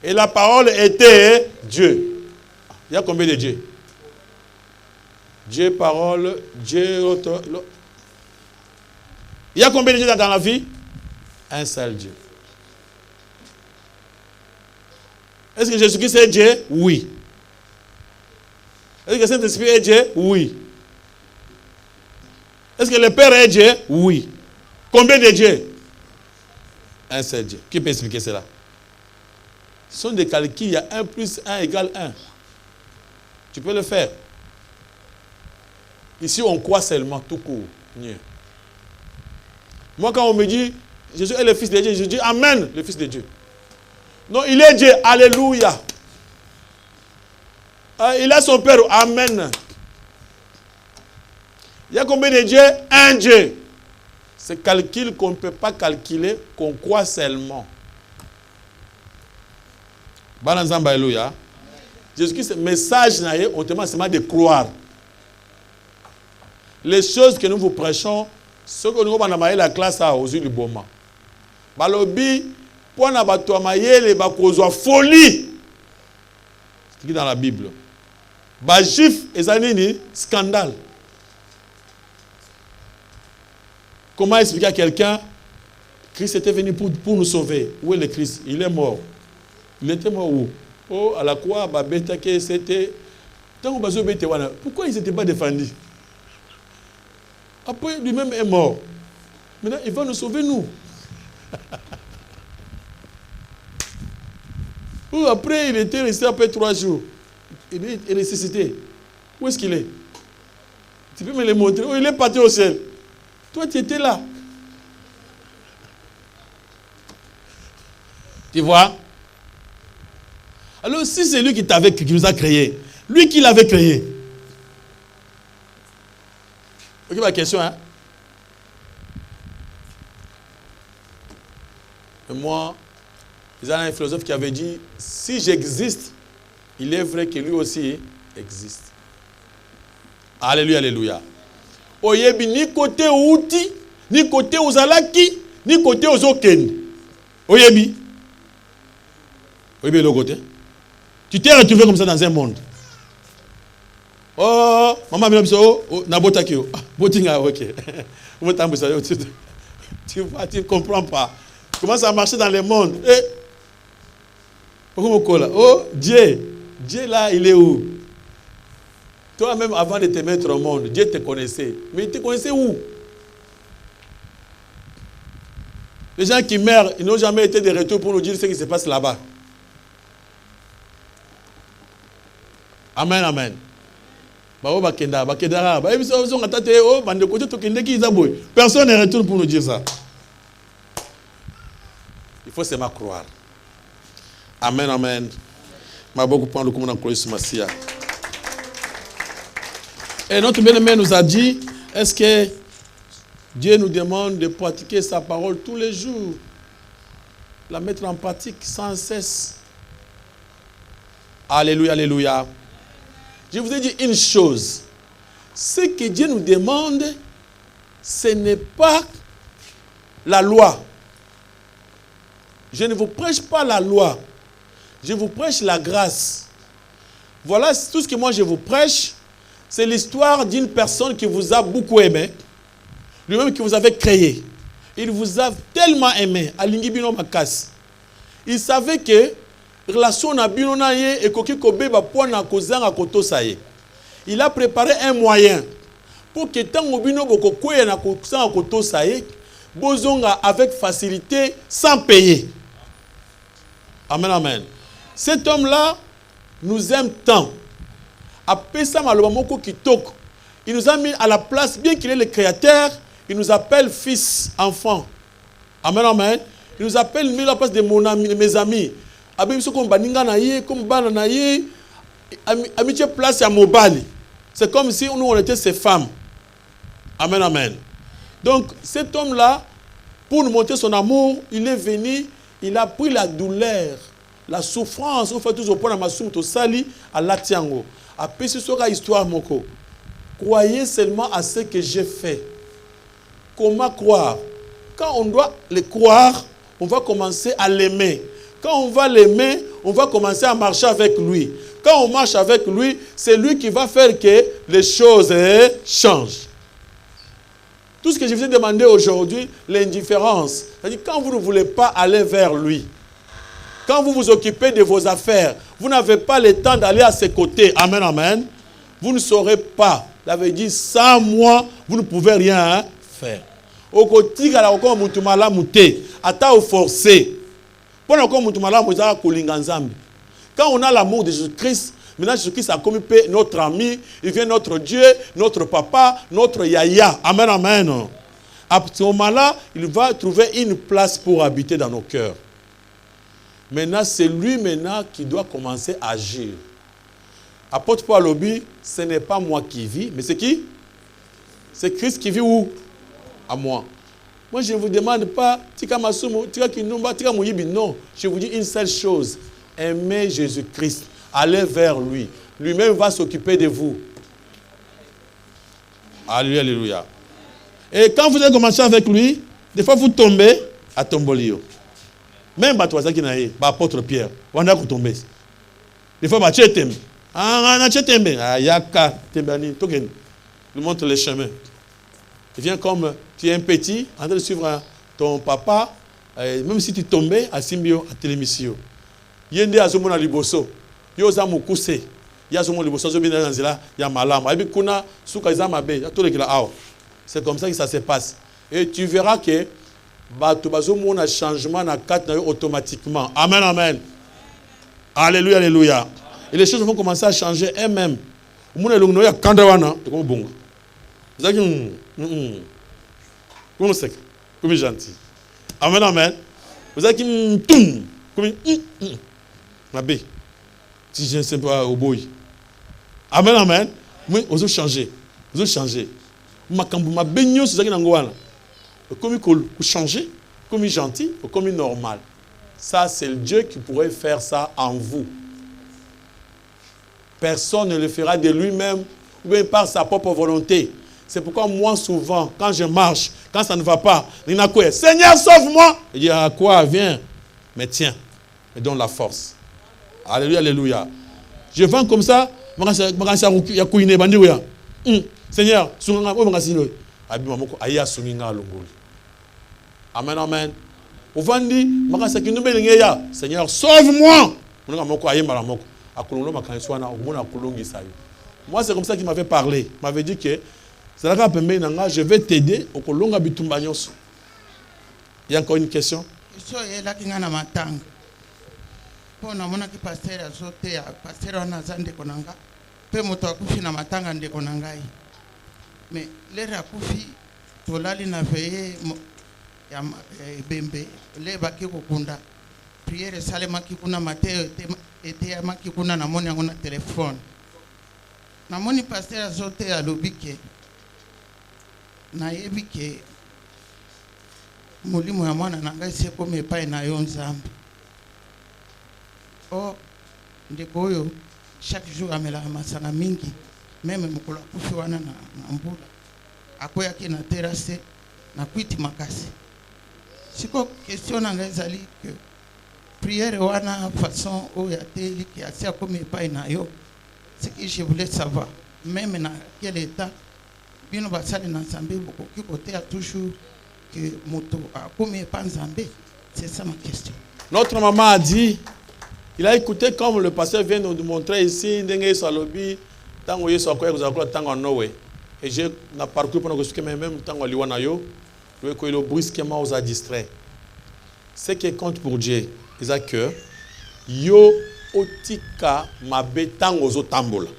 C: Et la parole était Dieu. Il y a combien de dieux? Dieu, parole, Dieu, autre. Il y a combien de dieux dans la vie? Un seul Dieu. Est-ce que Jésus-Christ est Dieu? Oui. Est-ce que Saint-Esprit est Dieu? Oui. Est-ce que le Père est Dieu? Oui. Combien de dieux? Un seul Dieu. Qui peut expliquer cela? Ce sont des calculs, il y a 1 plus 1 égale 1. Tu peux le faire. Ici, on croit seulement, tout court. Moi, quand on me dit, Jésus est le Fils de Dieu, je dis, Amen, le Fils de Dieu. Non, il est Dieu, Alléluia. Il a son Père, Amen. Il y a combien de dieux? Un Dieu. C'est calcul qu'on ne peut pas calculer, qu'on croit seulement. Banazamba Alléluia. Jésus-Christ, le message, on demande seulement de croire. Les choses que nous vous prêchons, ce que nous avons dans la classe aux yeux du Boma. Balobi, pour nous avoir folie. C'est dans la Bible. Bajif et Zanini, scandale. Comment expliquer à quelqu'un Christ était venu pour nous sauver? Où est le Christ? Il est mort. Il était mort où? Oh, à la croix, c'était. Pourquoi il ne s'était pas défendu? Après, lui-même est mort. Maintenant, il va nous sauver, nous. Ou après, il était resté après 3 jours. Il est ressuscité. Où est-ce qu'il est? Tu peux me le montrer? Oh, il est parti au ciel. Toi, tu étais là. Tu vois? Alors, si c'est lui qui nous a créés, lui qui l'avait créé. Ok, ma question, hein? Et moi, il y a un philosophe qui avait dit, si j'existe, il est vrai que lui aussi existe. Alléluia, alléluia. Oyebi ni côté outi, ni côté ozalaki, ni côté ozoken. Oyebi. Oyebi le côté. Tu t'es retrouvé comme ça dans un monde. Oh, maman me dit oh, nabotaki oh. Botinga OK. Tu vois, tu ne comprends pas. Comment ça marche dans le monde? Oh, Dieu là, il est où? Toi-même, avant de te mettre au monde, Dieu te connaissait. Mais il te connaissait où? Les gens qui meurent, ils n'ont jamais été de retour pour nous dire ce qui se passe là-bas. Amen, amen. Personne ne retourne pour nous dire ça. Il faut seulement croire. Amen, amen. Et notre bien-aimé nous a dit, est-ce que Dieu nous demande de pratiquer sa parole tous les jours, la mettre en pratique sans cesse. Alléluia, alléluia. Je vous ai dit une chose. Ce que Dieu nous demande, ce n'est pas la loi. Je ne vous prêche pas la loi. Je vous prêche la grâce. Voilà tout ce que moi je vous prêche. C'est l'histoire d'une personne qui vous a beaucoup aimé. Lui-même qui vous avait créé. Il vous a tellement aimé. Il savait que relation na bino na ye ekoki kobeba pona kozanga kotosa ye. Il a préparé un moyen pour que tango bino boko koya na kozanga kotosa ye bozonga avec facilité sans payer. Amen, amen. Cet homme-là nous aime tant. Après ça, il nous a mis à la place, bien qu'il est le créateur, il nous appelle fils, enfant. Amen, amen. Il nous appelle, mis à la place de mes amis. Amitié place à Mobali. C'est comme si nous on était ses femmes. Amen, amen. Donc, cet homme-là, pour nous montrer son amour, il est venu, il a pris la douleur, la souffrance, on fait tous au point de ma soumte au sali à l'atiango. Après, ce sera histoire, moko. Croyez seulement à ce que j'ai fait. Comment croire? Quand on doit le croire, on va commencer à l'aimer. Quand on va l'aimer, on va commencer à marcher avec lui. Quand on marche avec lui, c'est lui qui va faire que les choses changent. Tout ce que je vous ai demandé aujourd'hui, l'indifférence. C'est-à-dire quand vous ne voulez pas aller vers lui, quand vous vous occupez de vos affaires, vous n'avez pas le temps d'aller à ses côtés. Amen, amen. Vous ne saurez pas. Il avait dit, sans moi, vous ne pouvez rien faire. Au côté, quand on a l'amour de Jésus-Christ, maintenant Jésus-Christ a comme notre ami, il vient notre Dieu, notre papa, notre yaya. Amen, amen. À ce moment-là, il va trouver une place pour habiter dans nos cœurs. Maintenant, c'est lui maintenant qui doit commencer à agir. Apôtre Paul Lobby, ce n'est pas moi qui vis, mais c'est qui? C'est Christ qui vit où? À moi. Moi, je ne vous demande pas, non. Je vous dis une seule chose. Aimez Jésus-Christ. Allez vers lui. Lui-même va s'occuper de vous. Alléluia, alléluia. Et quand vous allez commencer avec lui, des fois vous tombez à Tombolio. Même Batouaza qui n'a pas apôtre Pierre. On a tombé. Des fois, tu es tombé. Ah, tu es tombé. Ah, yaka, tembani, token. Nous montre les chemins. Il vient comme tu es un petit, en train de suivre ton papa, même si tu tombais à Simbio, à Télémissio. Yende azomona liboso. Yoza mukuse. Yazomona liboso zobina nanzela ya malama. Ebi kuna suka izamabe, ya tolekela awa. C'est comme ça que ça se passe. Et tu verras que bato bazomona changement na kat na yo automatiquement. Amen, amen. Alléluia, alléluia. Et les choses vont commencer à changer elles-mêmes. Mona longno ya kandawana, comme bongo. Zaki comment c'est? Comme gentil. Amen, amen. Vous avez qui comme Mabé. Si je ne sais pas au boy. Amen, amen. Mais vous avez changé. Vous avez changé. Ma baignon, c'est ça qui est comme il changer, comme il gentil, comme il normal. Ça, c'est le Dieu qui pourrait faire ça en vous. Personne ne le fera de lui-même ou bien par sa propre volonté. C'est pourquoi moi, souvent, quand je marche, quand ça ne va pas, Seigneur, sauve-moi. Il dit, à quoi? Viens. Mais tiens, me donne la force. Alléluia, alléluia. Je vends comme ça, Seigneur, amen, amen. Seigneur, sauve-moi. Moi, c'est comme ça qu'il m'avait parlé. Il m'avait dit que je vais t'aider. Il y a encore une question?
H: Pona mona ki pasteur azote ya pasteur wana zande konanga pe moto akufi na matanga ndeko nangai mais lera akufi tolali na veye ya bembe le baki kokunda prière salema kikuna mateo ete ya makikuna na moni yango na telefone na moni pasteur azote ya lobike na yebike molimo ya mwana na ngai se komi epai na yo nzambe. O ndeko oyo chaque jour amelaka masanga mingi, meme mokolo akufi wana na mbula akweyaki na terase na kwiti makasi. Siko question na ngai ezali que prière wana façon oyo ateli ki asi akomi epai na yo. Ce que je voulais savoir, même dans quel état bino basali na nzambe bokoki koteya toujours que moto akomi epai nzambe. C'est ça ma question.
C: Notre maman a dit, il a écouté comme le pasteur vient de nous montrer ici, ndenge salobi tango yeso akoya kuzakula tango nowe. Et j'ai na parcours pendant que ce que même tango liwana yo, le ko il brusquement aux a distrait. Ce qui compte pour Dieu, c'est que yo otika mabe tango zo tambola.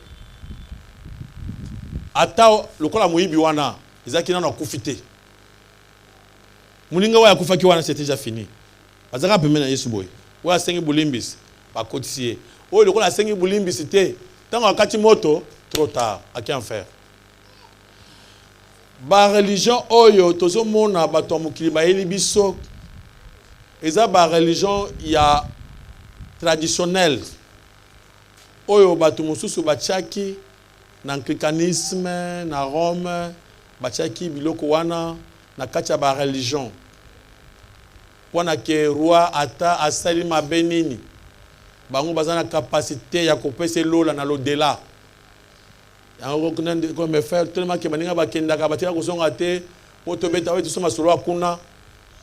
C: Ata lokola muibi wana, ezaki na kufite. Muninga wa yakufaki wana c'était déjà fini. Azaka pemena na Yesu boy. Wa sengi bulimbis ba kotisie. O lokola sengi bulimbis te. Tango akati moto trop tard, à qui en faire. Ba religion oyo tozo mona ba to mukili ba elibiso. Eza ba religion ya traditionnel. Oyo batu mususu bachaki na anglicanisme na Rome bachaki biloko wana na kacha ba religion. Wana ke roi ata asali mabenini. Bango bazana capacité ya kopesa lola na l'au-delà. Yango comme me faire tellement que baninga bakenda ka batika kozonga te poto beta wetu soma solo akuna.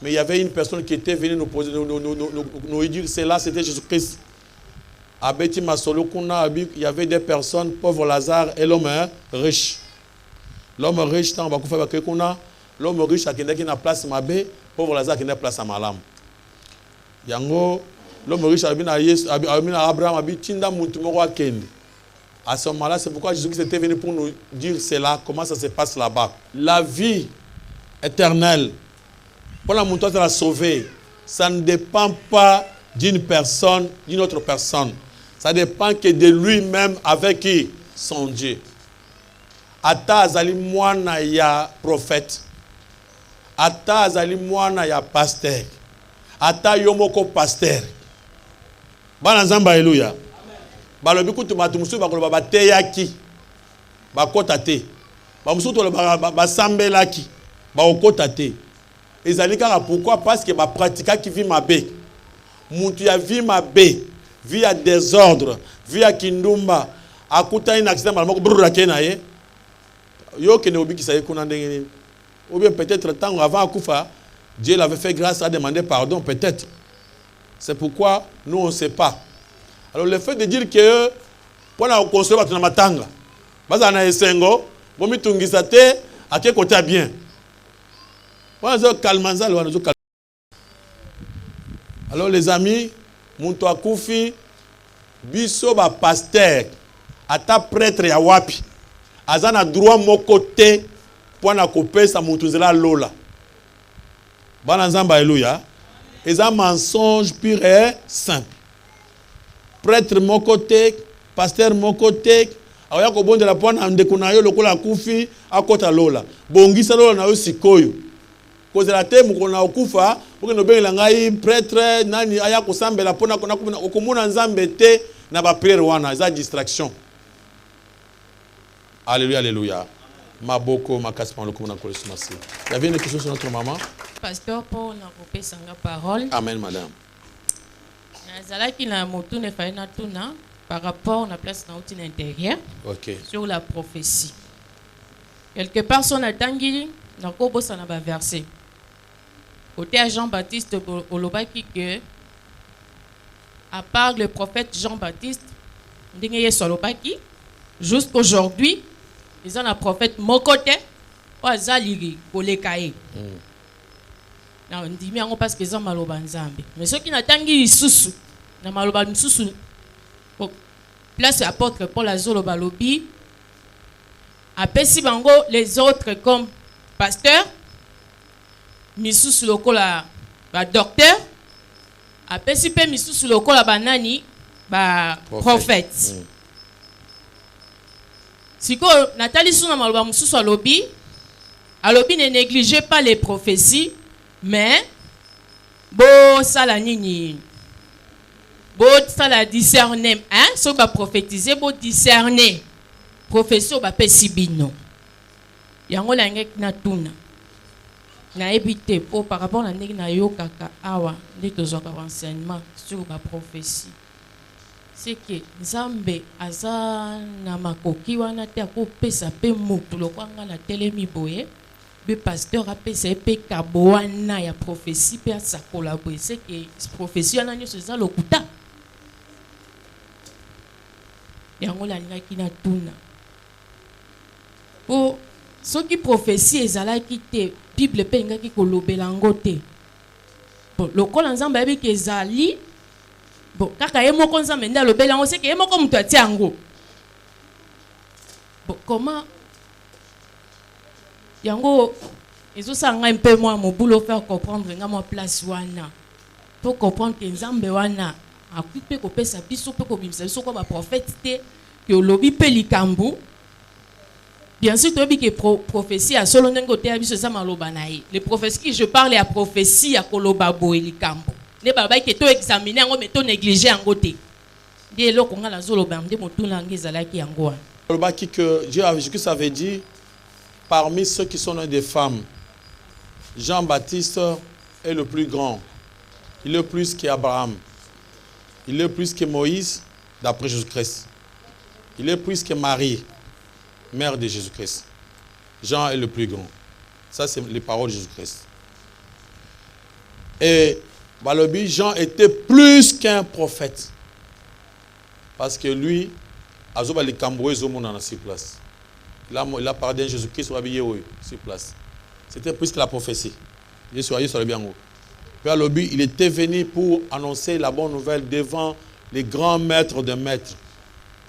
C: Mais il y avait une personne qui était venue nous poser nous dire cela, c'était Jésus-Christ. Abeti masolo kuna il y avait des personnes pauvre Lazare et l'homme riche. L'homme riche tant bakufa bakuna, l'homme riche akendaki na place mabe, pauvre Lazare akenda place à malam. Yango l'homme riche abina Yesu abina Abraham abitinda muntu moko akende. À ce moment-là, c'est pourquoi Jésus-Christ était venu pour nous dire cela, comment ça se passe là-bas. La vie éternelle, pour la montagne de la sauver, ça ne dépend pas d'une personne, d'une autre personne. Ça dépend que de lui-même avec qui? Son Dieu. Ata azali mwana ya prophète. Ata azali mwana ya pasteur. Ata yomoko pasteur. Bana nzamba haleluya. Balobi kutu batu musu bakoloba bateyaki. Bakota te. Ba musu to ba sambelaki. Ba okota te. Ezali kaka pourquoi? Parce que ba pratika qui vit mabe. Muntu ya vie mabe, vie ya désordre, vie ya kindumba, akuta ina accident malmoko brura kena ye. Yo kene obiki sa yekuna ndenge. Ou bien peut-être temps avant akufa, Dieu l'avait fait grâce à demander pardon peut-être. C'est pourquoi nous on ne sait pas. Alors le fait de dire que pour la construire batuna matanga, baza na esengo, bomi tungisa te ake kota bien. Alors les amis, muntu akufi biso ba pasteur ata prêtre ya wapi azana droit moko te pona kopesa muntu zela lola. Bana nzamba haleluya. Eza mensonge pur et simple. Prêtre moko te, pasteur moko te, aya ko bondela pona ndeko na yo lokola akufi akota lola. Bongisa lola na yo sikoyo. Kozela te mukona okufa, okeno bengela ngai prêtre nani aya kosambela pona okomuna nzambe te na ba prière wana, za distraction. Alléluia, alléluia. Maboko makasi pa lokona kolesumasi. Il y avait une question sur notre maman.
I: Pasteur Paul na kopesa nga parole.
C: Amen madame.
I: Nazalaki na motu ne faina tuna par rapport na place na outil intérieur.
C: OK.
I: Sur la prophétie. Quelque part son atangili na kobosa na ba verset. Côté à Jean-Baptiste olobaki que à part le prophète Jean-Baptiste ndenge solobaki jusqu'aujourd'hui ils ont un prophète mokote o azali kolekae. Na ndimi yango parce que za maloba nzambe. Mais ceux qui n'atangi lisusu na maloba misusu place apôtre Paul azolo balobi apesi bango les autres comme pasteur misusu lokola ba docteur apesi pe misusu lokola banani ba prophète. Siko Nathalie suna maloba misusu alobi ne négligez pas les prophéties mais bosala nini bosala discerner hein so ba prophétiser bo discerner professeur bapesi bino yango la ngeki na tuna na ebité po par rapport na ndenge na yo kaka awa nde tozwaka renseignement sur ba prophétie c'est que Nzambe aza na makoki wana te akopesa pe mutu lokwanga na telemi boye be pasteur apesa pe kabo wana ya prophétie pe asakola boye c'est que prophétie wana nyonso eza lokuta yango la ngaki na tuna po soki prophétie ezalaki te Bible pe ngaki kolobela ngo te bon lokola Nzambe ayebi ke ezali bon kaka ye moko Nzambe nde alobela ngo c'est que ye moko mutu atia yango bon comment yango ezosala ngai mpe mwa mobulu faire comprendre nga mwa place wana pour comprendre que Nzambe wana akoki mpe kopesa biso mpe kobimisa biso kwa baprophète te ke olobi mpe likambo. Bien sûr, tu as dit que prophétie a solo n'engo te abiso za maloba na ye. Les prophéties que je parle à prophétie à koloba bo elikambo. Ne baba ke to examiner ngo meto négliger ngo te. Di eloko nga la zolo ba mde motuna ngezala ki yango wana.
C: Koloba ki que Jésus avait dit parmi ceux qui sont des femmes, Jean-Baptiste est le plus grand. Il est plus qu'Abraham. Il est plus que Moïse d'après Jésus-Christ. Il est plus que Marie, mère de Jésus-Christ. Jean est le plus grand. Ça, c'est les paroles de Jésus-Christ. Et Balobi, Jean était plus qu'un prophète. Parce que lui, Azoba les Camboués, Zomon en a 6 places. Il a parlé de Jésus-Christ sur la place. C'était plus que la prophétie. Il est sur le bien haut. Balobi, il était venu pour annoncer la bonne nouvelle devant les grands maîtres de maîtres.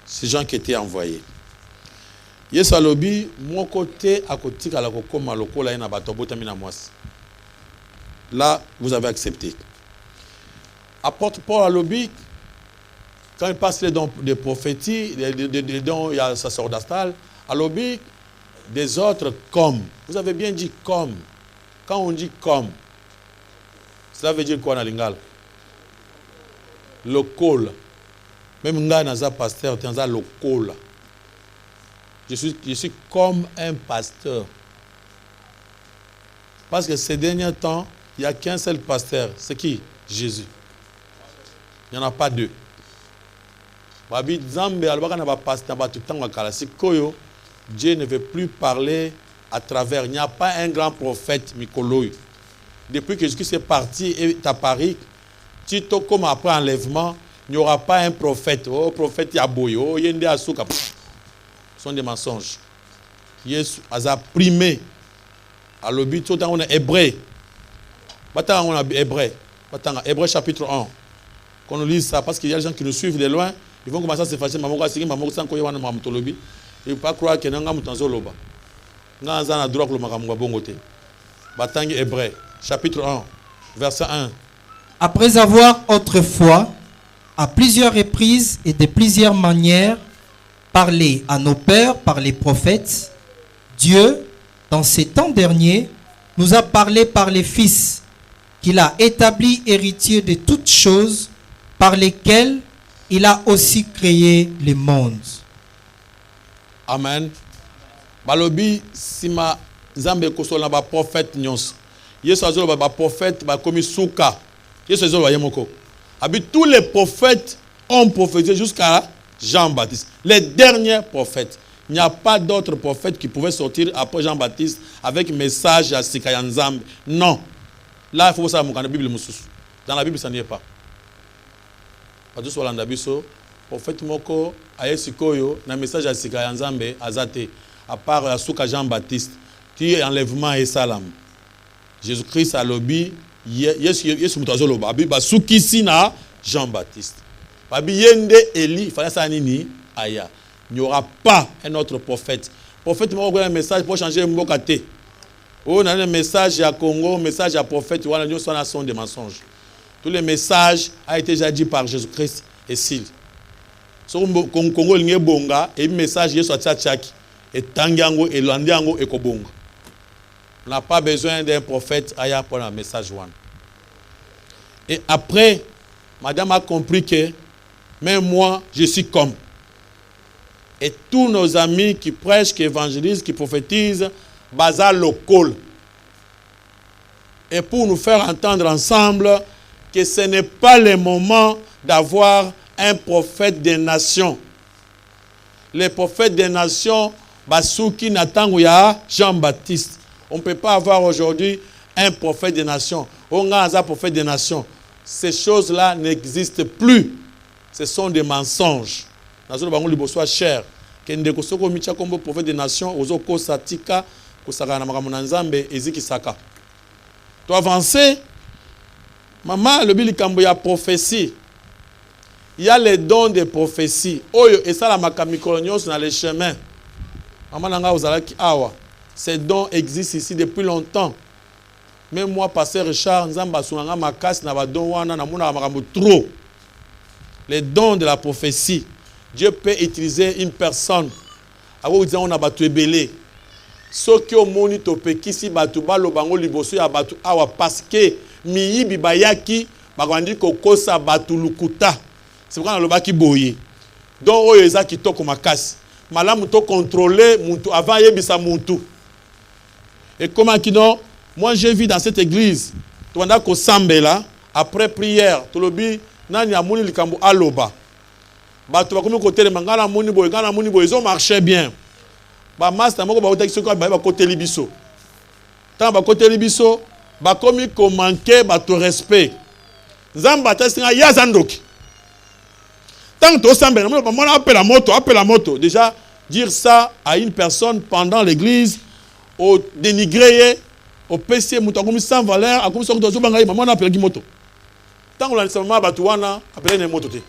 C: Ces gens qui étaient envoyés. Yesu alobi mon côté à côté à la kokoma lokola ina batobota mina mwasi. Là vous avez accepté. Apôtre Paul alobi quand il passe les dons de prophétie, les dons il y a sacerdotal, alobi des autres comme. Vous avez bien dit comme. Quand on dit comme, cela veut dire quoi dans lingala? Lokola. Même nga naza pasteur, naza lokola. Je suis comme un pasteur. Parce que ces derniers temps, il n'y a qu'un seul pasteur. C'est qui? Jésus. Il n'y en a pas deux. Dieu ne veut plus parler à travers. Il n'y a pas un grand prophète, Mikoloï. Depuis que Jésus est parti et est à Paris, Tito, comme après enlèvement, il n'y aura pas un prophète. Oh, prophète Yaboyo, Yende Asuka. Ce sont des mensonges. Jésus a primé. À l'obit, on est hébreu. On est hébreu. Hébreu chapitre 1. Quand on lit ça, parce qu'il y a des gens qui nous suivent de loin, ils vont commencer à se fâcher. Ils ne peuvent pas croire que nous sommes dans le Hébreu chapitre 1, verset 1.
D: Après avoir autrefois, à plusieurs reprises et de plusieurs manières, parlé à nos pères par les prophètes, Dieu, dans ces temps derniers, nous a parlé par les fils, qu'il a établis héritiers de toutes choses, par lesquelles il a aussi créé les mondes.
C: Amen. Balobi sima Zambe kosola ba prophète nyons. Yesu azolo ba prophète ba komi suka. Yesu azolo yemoko. Abi tous les prophètes ont prophétisé jusqu'à Jean-Baptiste. Les derniers prophètes. Il n'y a pas d'autres prophètes qui pouvaient sortir après Jean-Baptiste avec message à Sikayanzambe. Non. Là, il faut savoir dans la Bible. Dans la Bible, ça n'y est pas. Parce que dans la Bible, prophète Moko, Ayesikoyo, na message à Sikayanzambe, Azate, à part à Souka Jean-Baptiste, qui est enlèvement et salam. Jésus-Christ a lobby, Yesu Mutazolo, Babi, Basuki Sina, Jean-Baptiste. Babi Yende Eli, il fallait ça nini, Aya. Il n'y aura pas un autre prophète. Prophète m'a envoyé un message pour changer Mbokate. On a un message à Congo, un message à prophète, on a son des mensonges. Tous les messages ont été déjà dit par Jésus-Christ et Sil. Sur le Congo, il y a bonga et un message qui est sorti à Tchaki. Et Tangiango et Landiango et Kobonga. On n'a pas besoin d'un prophète Aya pour un message one. Et après, madame a compris que même moi, je suis comme. Et tous nos amis qui prêchent, qui évangélisent, qui prophétisent, bazar local. Et pour nous faire entendre ensemble que ce n'est pas le moment d'avoir un prophète des nations. Les prophètes des nations, Basuki Natangouya, Jean-Baptiste. On ne peut pas avoir aujourd'hui un prophète des nations. On a un prophète des nations. Ces choses-là n'existent plus. Ce sont des mensonges. Nazo bango liboso cher. Kende kosoko micha kombo prophète des nations, ozoko satika kosaka na makambo na Nzambe ezikisaka. To avancer. Maman le bilikambo ya prophétie. Il y a les dons de prophétie. Oyo et ça la makamikonyos dans les chemins. Maman nanga ozalaki awa. Ces dons existent ici depuis longtemps. Même moi, pasteur Richard, Nzamba Sunanga Makas na ba don wana na mona makambo trop. Les dons de la prophétie. Dieu peut utiliser une personne. Abo disant on a batu ebele. Soki o moni topekisi batu balo bango liboso ya batu awa parce que miyibi bayaki bakandi kokosa batu lukuta. C'est pourquoi on a le boye. Donc oyo eza kitoko makasi. Malamu to contrôler muntu avant yebisa muntu. Et comment qui non? Moi, j'ai vu dans cette église, après prière, Tolobi, Nani Amouni Likambo Aloba. Bato bakomi côté de Mangala Mouni Boy, Gana Mouni Boy, ils ont marché bien. Ba master moko ba otaki soko ba côté libiso. Tant ba côté libiso, ba komi ko manquer ba to respect. Nzamba tasinga ya zandoki. Tant to sambe, on appelle la moto. Déjà dire ça à une personne pendant l'église au dénigrer au PC mutakomi sans valeur a comme ça que banga maman appelle qui moto tant on lancement batuana appeler une moto te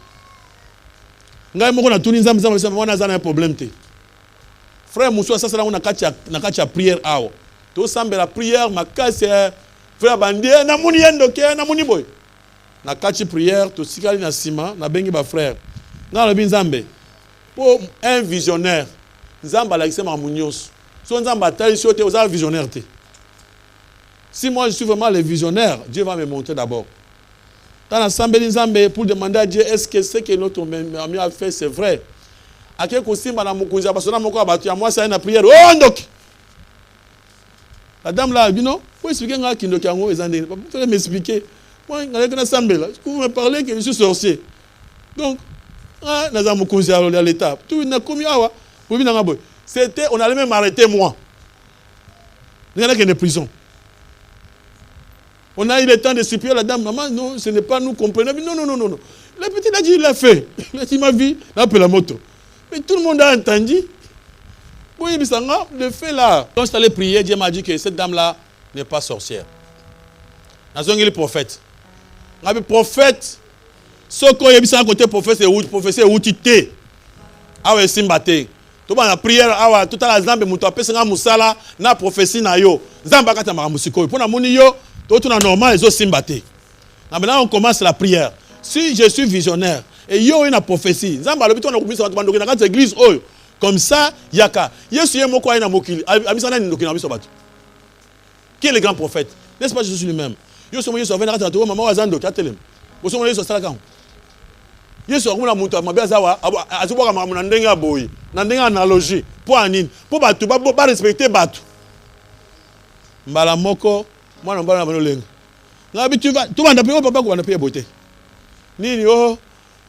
C: ngai moko na tuni nzambe maman za na problème te frère muso ça on a kacha prière awo to sambe la prière makasi frère bandi na muni yendo ke na muni boy na kachi prière to sikali na sima na bengi ba frère na le nzambe pour un visionnaire nzamba la kisema munyos so nzamba tali sote aux visionnaire te. Si moi je suis vraiment le visionnaire, Dieu va me montrer d'abord. Dans l'assemblée Nzambe pour demander à Dieu est-ce que ce que notre ami a fait c'est vrai. À quel coup si madame Moukouza parce que là mon corps battu à moi c'est une prière. Oh donc. La dame là, non, faut expliquer nga kindo kango ezande. Vous m'expliquer. Moi avec l'assemblée là, vous me parlez que je suis sorcier. Donc Nazam Moukouza à l'état. Tout n'a commis awa. Vous venez boy. C'était on allait même arrêter moi. Il y en a qui sont en prison. On a eu le temps de supplier la dame, maman, non, ce n'est pas nous comprenons. Non. Le petit a dit, il l'a fait. Il a dit, ma vie, il a appelé la moto. Mais tout le monde a entendu. Oui, mais ça, le fait là. Quand je allé prier, Dieu m'a dit que cette dame-là n'est pas sorcière. Nous avons le prophète. Le prophète, ce qu'on a vu à côté prophète, c'est outité. Ah ouais, Simbate. Tout le monde a prié, tout à la Zambe, Moutou, Pesanga Moussala, na prophétie na yo. Zamba kata maramusiko. Pour na moni yo, tout est normal, les autres Simbate. Maintenant, on commence la prière. Si je suis visionnaire, et yo une prophétie, Zamba, le but, on a commencé à demander dans l'église, comme ça, yaka. Yesu yé moko aina mokili. Amisana ni ndokina biso batu. Qui est le grand prophète? N'est-ce pas Jésus lui-même? Yo somo Yesu avena kata to maman wazando katelem. Bo somo Yesu sala kan. Yesu akumuna muntu amabia zawa azuboka makamuna ndenga boyi. Na ndenga analogie. Pour anine. Pour batu ba respecter batu. Mbala moko mwana mbala na banolenga. Ngabi tu vas ndape papa ko ndape bote. Nini oh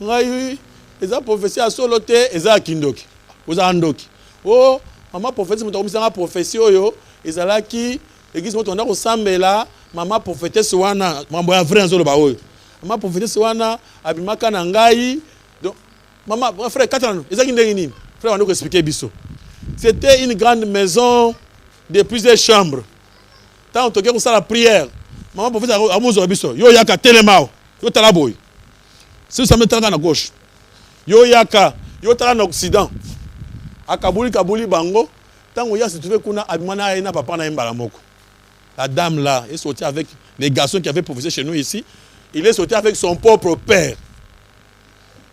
C: ngai eza prophétie a solo te eza kindoki. Oza andoki. Oh maman prophétie mutokomisa prophétie oyo ezalaki église moto ndako sambela mama prophétesse wana mambo ya vrai nzolo ba oyo. Mama prophétesse wana abimaka na ngai. Donc maman frère katano ezaki ndengi nini? Frère on doit expliquer biso. C'était une grande maison de plusieurs chambres. Tant on toke la prière. Maman prophétesse amozo biso. Yo yaka telemao. Yo talaboy. Si ça me tala na gauche. Yo yaka yo tala na occident. Kabuli bango. Tant on y a se trouvé kuna abimana na papa na mbala moko. La dame là est sortie avec les garçons qui avaient prophétisé chez nous ici. Il est sorti avec son propre père.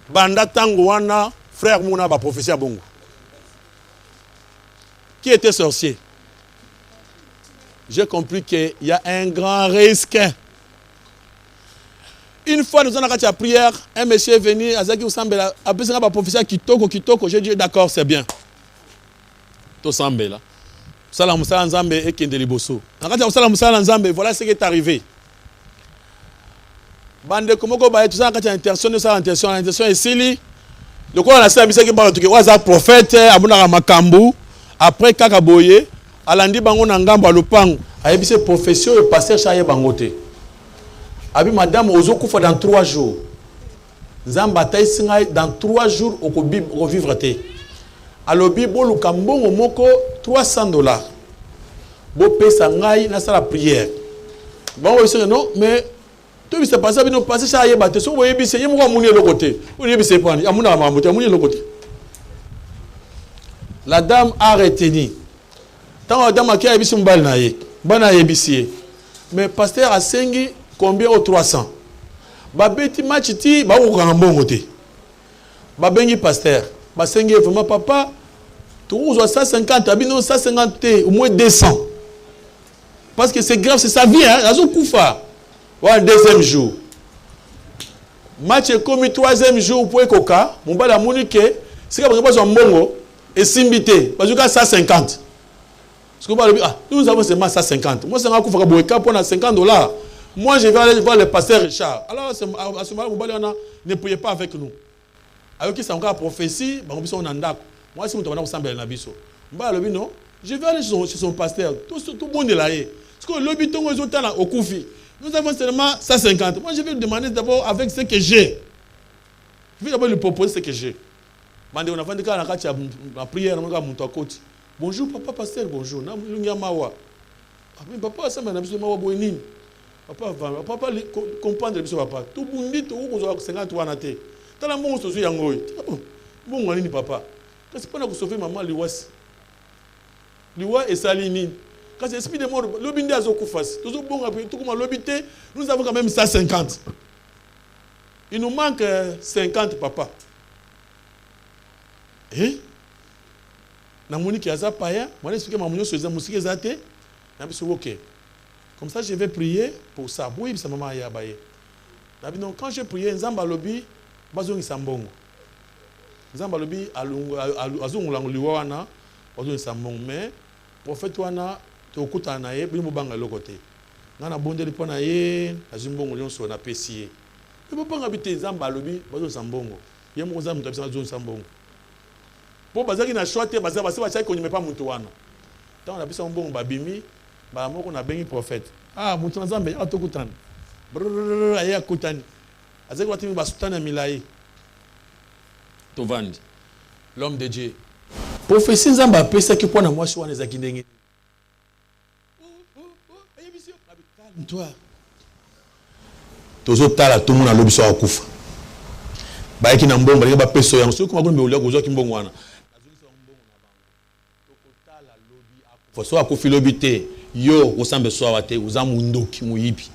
C: Banda tango wana frère Mouna ba prophétie à bongo. Qui était sorcier? J'ai compris qu'il y a un grand risque. Une fois, nous avons la prière, un monsieur est venu, Azaki Oussambela, après ça, professeur Kitoko, j'ai dit d'accord, c'est bien. Tout Sambela. Salam Moussala Nzambe et Kendeliboso. Salam Moussala Nzambe, voilà ce qui est arrivé. Bande Komoko Baye, tout ça, quand il y a intention, l'intention est sili. Le quoi, on a ça, qui parle de quoi, prophète, Abuna Makambu, après Kakaboye, Alandi Bango Nangamba Lupango, Ayebise profession et pasteur Chaye Bangote. Abi madame Ozokufa dans 3 jours. Nzamba Taïsinga dans 3 jours au vivre te. Alobi bo lukambongo moko $300. Bo pesa ngai na sala prière. Bon oui non mais tout bi se passer bi no passer ça yeba te so bo yebise yemo ko muni lokote. O yebise prendre amuna mamuti amuni lokote. La dame a retenu. Tant la dame qui a yebise mbal na ye. Bana yebise. Mais pasteur a sengi combien au 300. Babeti machiti ba ko kambongo te. Babengi pasteur. Basengi vraiment papa, tu as 150, abino 150, au moins 200. Parce que c'est grave, c'est sa vie, hein. Azo Koufa. Voilà, deuxième jour. Match est commis 3e jour pour Ekoka. Mon bala monique, c'est qu'il y a un bongo et simbité. Parce que 150. Nous avons seulement 150. Moi, c'est un coup pour $50. Moi, je vais aller voir le pasteur Richard. Alors, à ce moment-là, mon bala ne priez pas avec nous. Alors qu'il s'est encore prophétie, on a moi, si je suis non, je vais aller chez son pasteur. Tout le monde est là. Parce que le au Koufi. Nous avons seulement 150. Moi, je vais lui demander d'abord avec ce que j'ai. Je vais d'abord lui proposer ce que j'ai. On a fait la prière, on a côté. Bonjour, papa pasteur, bonjour. Papa, ça m'a dit, papa, comprendre papa. Tout le monde est 50 ans. Tala mbongo sozo yango yi. Mbongo nini papa? Kasi pona ko sauver maman liwasi. Liwa esali nini? Kasi esprit de mort lobi ndi azokufasi. Tozo bonga pe tout comme lobité, nous avons quand même 150. Il nous manque 50 papa. Eh? Na moni ki aza paya, moi expliquer maman sozo musiki ezate. Na biso OK. Comme ça je vais prier pour ça. Oui, ça maman ya baye. Non, quand j'ai prié nzamba lobi bazongi sambongo. Nzamba lobi azongo languliwa wana bazongi sambongo mais prophète wana to okuta na ye bimo banga lokote. Ngana bondeli pona ye azimbongo nyonso na pesier. Bimo banga bité nzamba lobi bazongi sambongo. Ye mo nzamba tabisa bazongi sambongo. Po bazaki na choite bazaba se bachai ko nyime pa muntu wana. Tant na bisa mbongo babimi ba moko na bengi prophète. Ah muntu nzamba atokutana. Brrr aya kutani. Azeki watimi basutana milai. Tovandi. L'homme de Dieu. Prophétie nzamba pesa ki pona mwasi wana ezaki ndenge. Toi. Tozo tala tout monde lobiso akufa. Ba ki na mbongo ba peso yango soki makombe ulia ko zoki mbongo wana. Azulisa mbongo na bango. Tokotala lobi akufa. So akufi lobité yo osambe so awate uzamu ndoki muyipi.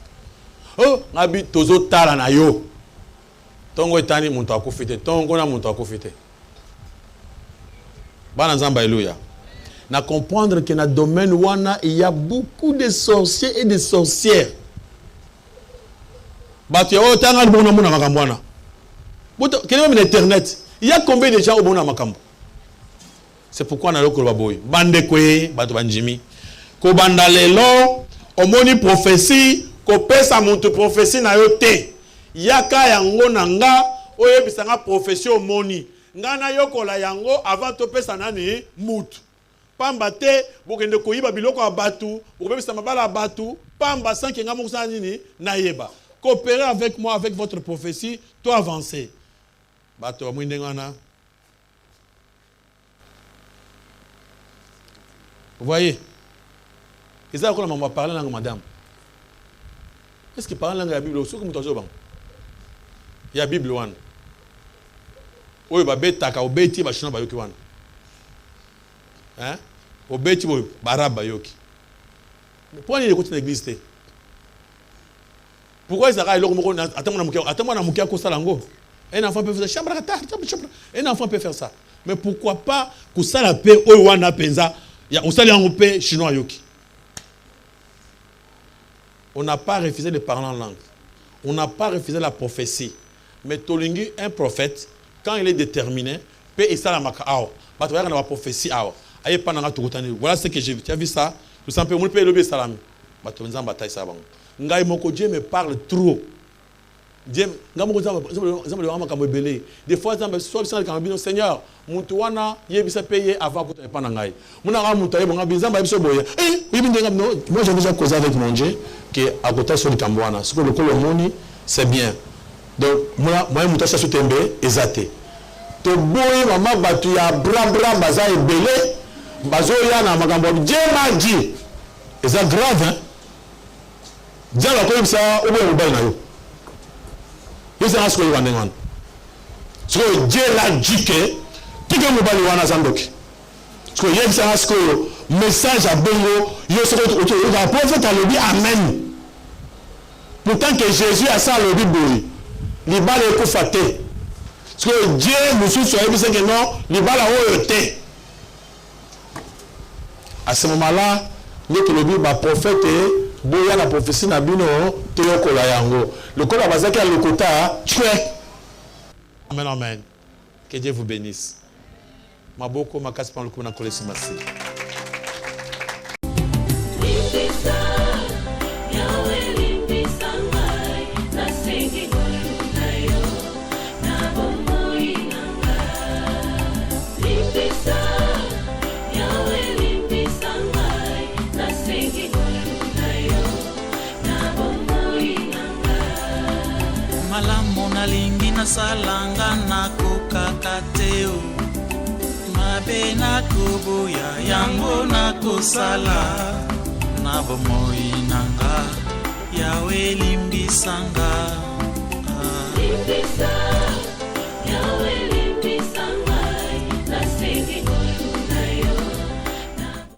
C: Oh, ngabi tozo tala na yo. Tongo etani muntu akufite, tongo na muntu akufite. Bana nzamba alléluia. Na comprendre que dans le domaine wana il y a beaucoup de sorciers et de sorcières. Batu ya otanga bona mona makambo wana. Boto kele même internet, il y a combien de gens au bona makambo. C'est pourquoi na lokolo baboy. Bande kwe, batu banjimi. Ko banda lelo, omoni prophétie ko pesa muntu prophétie na yo te. Yaka yango nanga oyebisanga profession moni ngana yokola yango avant to pesa nani mutu pamba te bokende koyiba biloko ya batu bokebisa mabala ya batu pamba sans que ngamo kusana nini nayeba coopérer avec moi avec votre prophétie to avancer bato mwinde ngana vous voyez ils ont comment on va parler langue madame est-ce que parler langue la Bible aussi comme toujours bon. Il y a Bible one. Oui, bah betaka obeti ba shina ba yoki wana. Hein? Obeti bo baraba yoki. Mais pourquoi il écoute l'église? Pourquoi ils arrêtent l'homme attends-moi na mukia ko salango. Un enfant peut faire ça. Un enfant peut faire ça. Mais pourquoi pas ko sala pe oyo wana penza ya osali yango pe chinois yoki. On n'a pas refusé de parler en langue. On n'a pas refusé la prophétie. Mais Tolingi, un prophète, quand il est déterminé, peut et ça la maka awa. Bah tu vas regarder la prophétie awa. Aïe pas n'anga tukutani. Voilà ce que j'ai vu. Tu as vu ça? Tout simplement, on peut lever salami. Bah tu vas bataille ça bang. Ngai moko Dieu me parle trop. Dieu, ngamoko des fois Seigneur, mutuana yebisa payer avant pour te pas ngai. Muna ga mutaye bonga bizamba biso boye. Moi j'ai déjà causé avec mon Dieu que à côté sur le Cambouana, ce que le colomoni c'est bien. Donc moi mutaye sur tembe ezate. To boye mama batu ya bra baza ebele bazo ya na magambo Dieu m'a dit. Et ça grave hein. Dieu la comme ça au boye na yo. Dieu l'a dit que tout le monde va Zandoki. Parce que il y a un message à Bongo, le prophète a dit Amen. Pourtant que Jésus a ça le Bible, il va le faté. Parce que Dieu nous soit que non, il va la été. À ce moment-là, le Bible va prophète boya la prophétie na bino toyokola yango lokola bazaki lokota chouet. Amen, amen. Que Dieu vous bénisse. Maboko makasi pa lokona kolesi masi.
A: nalingi nasalanga nakokaka te o mabe nakoboya yango nakosala na bomoi nanga yawe limbisanga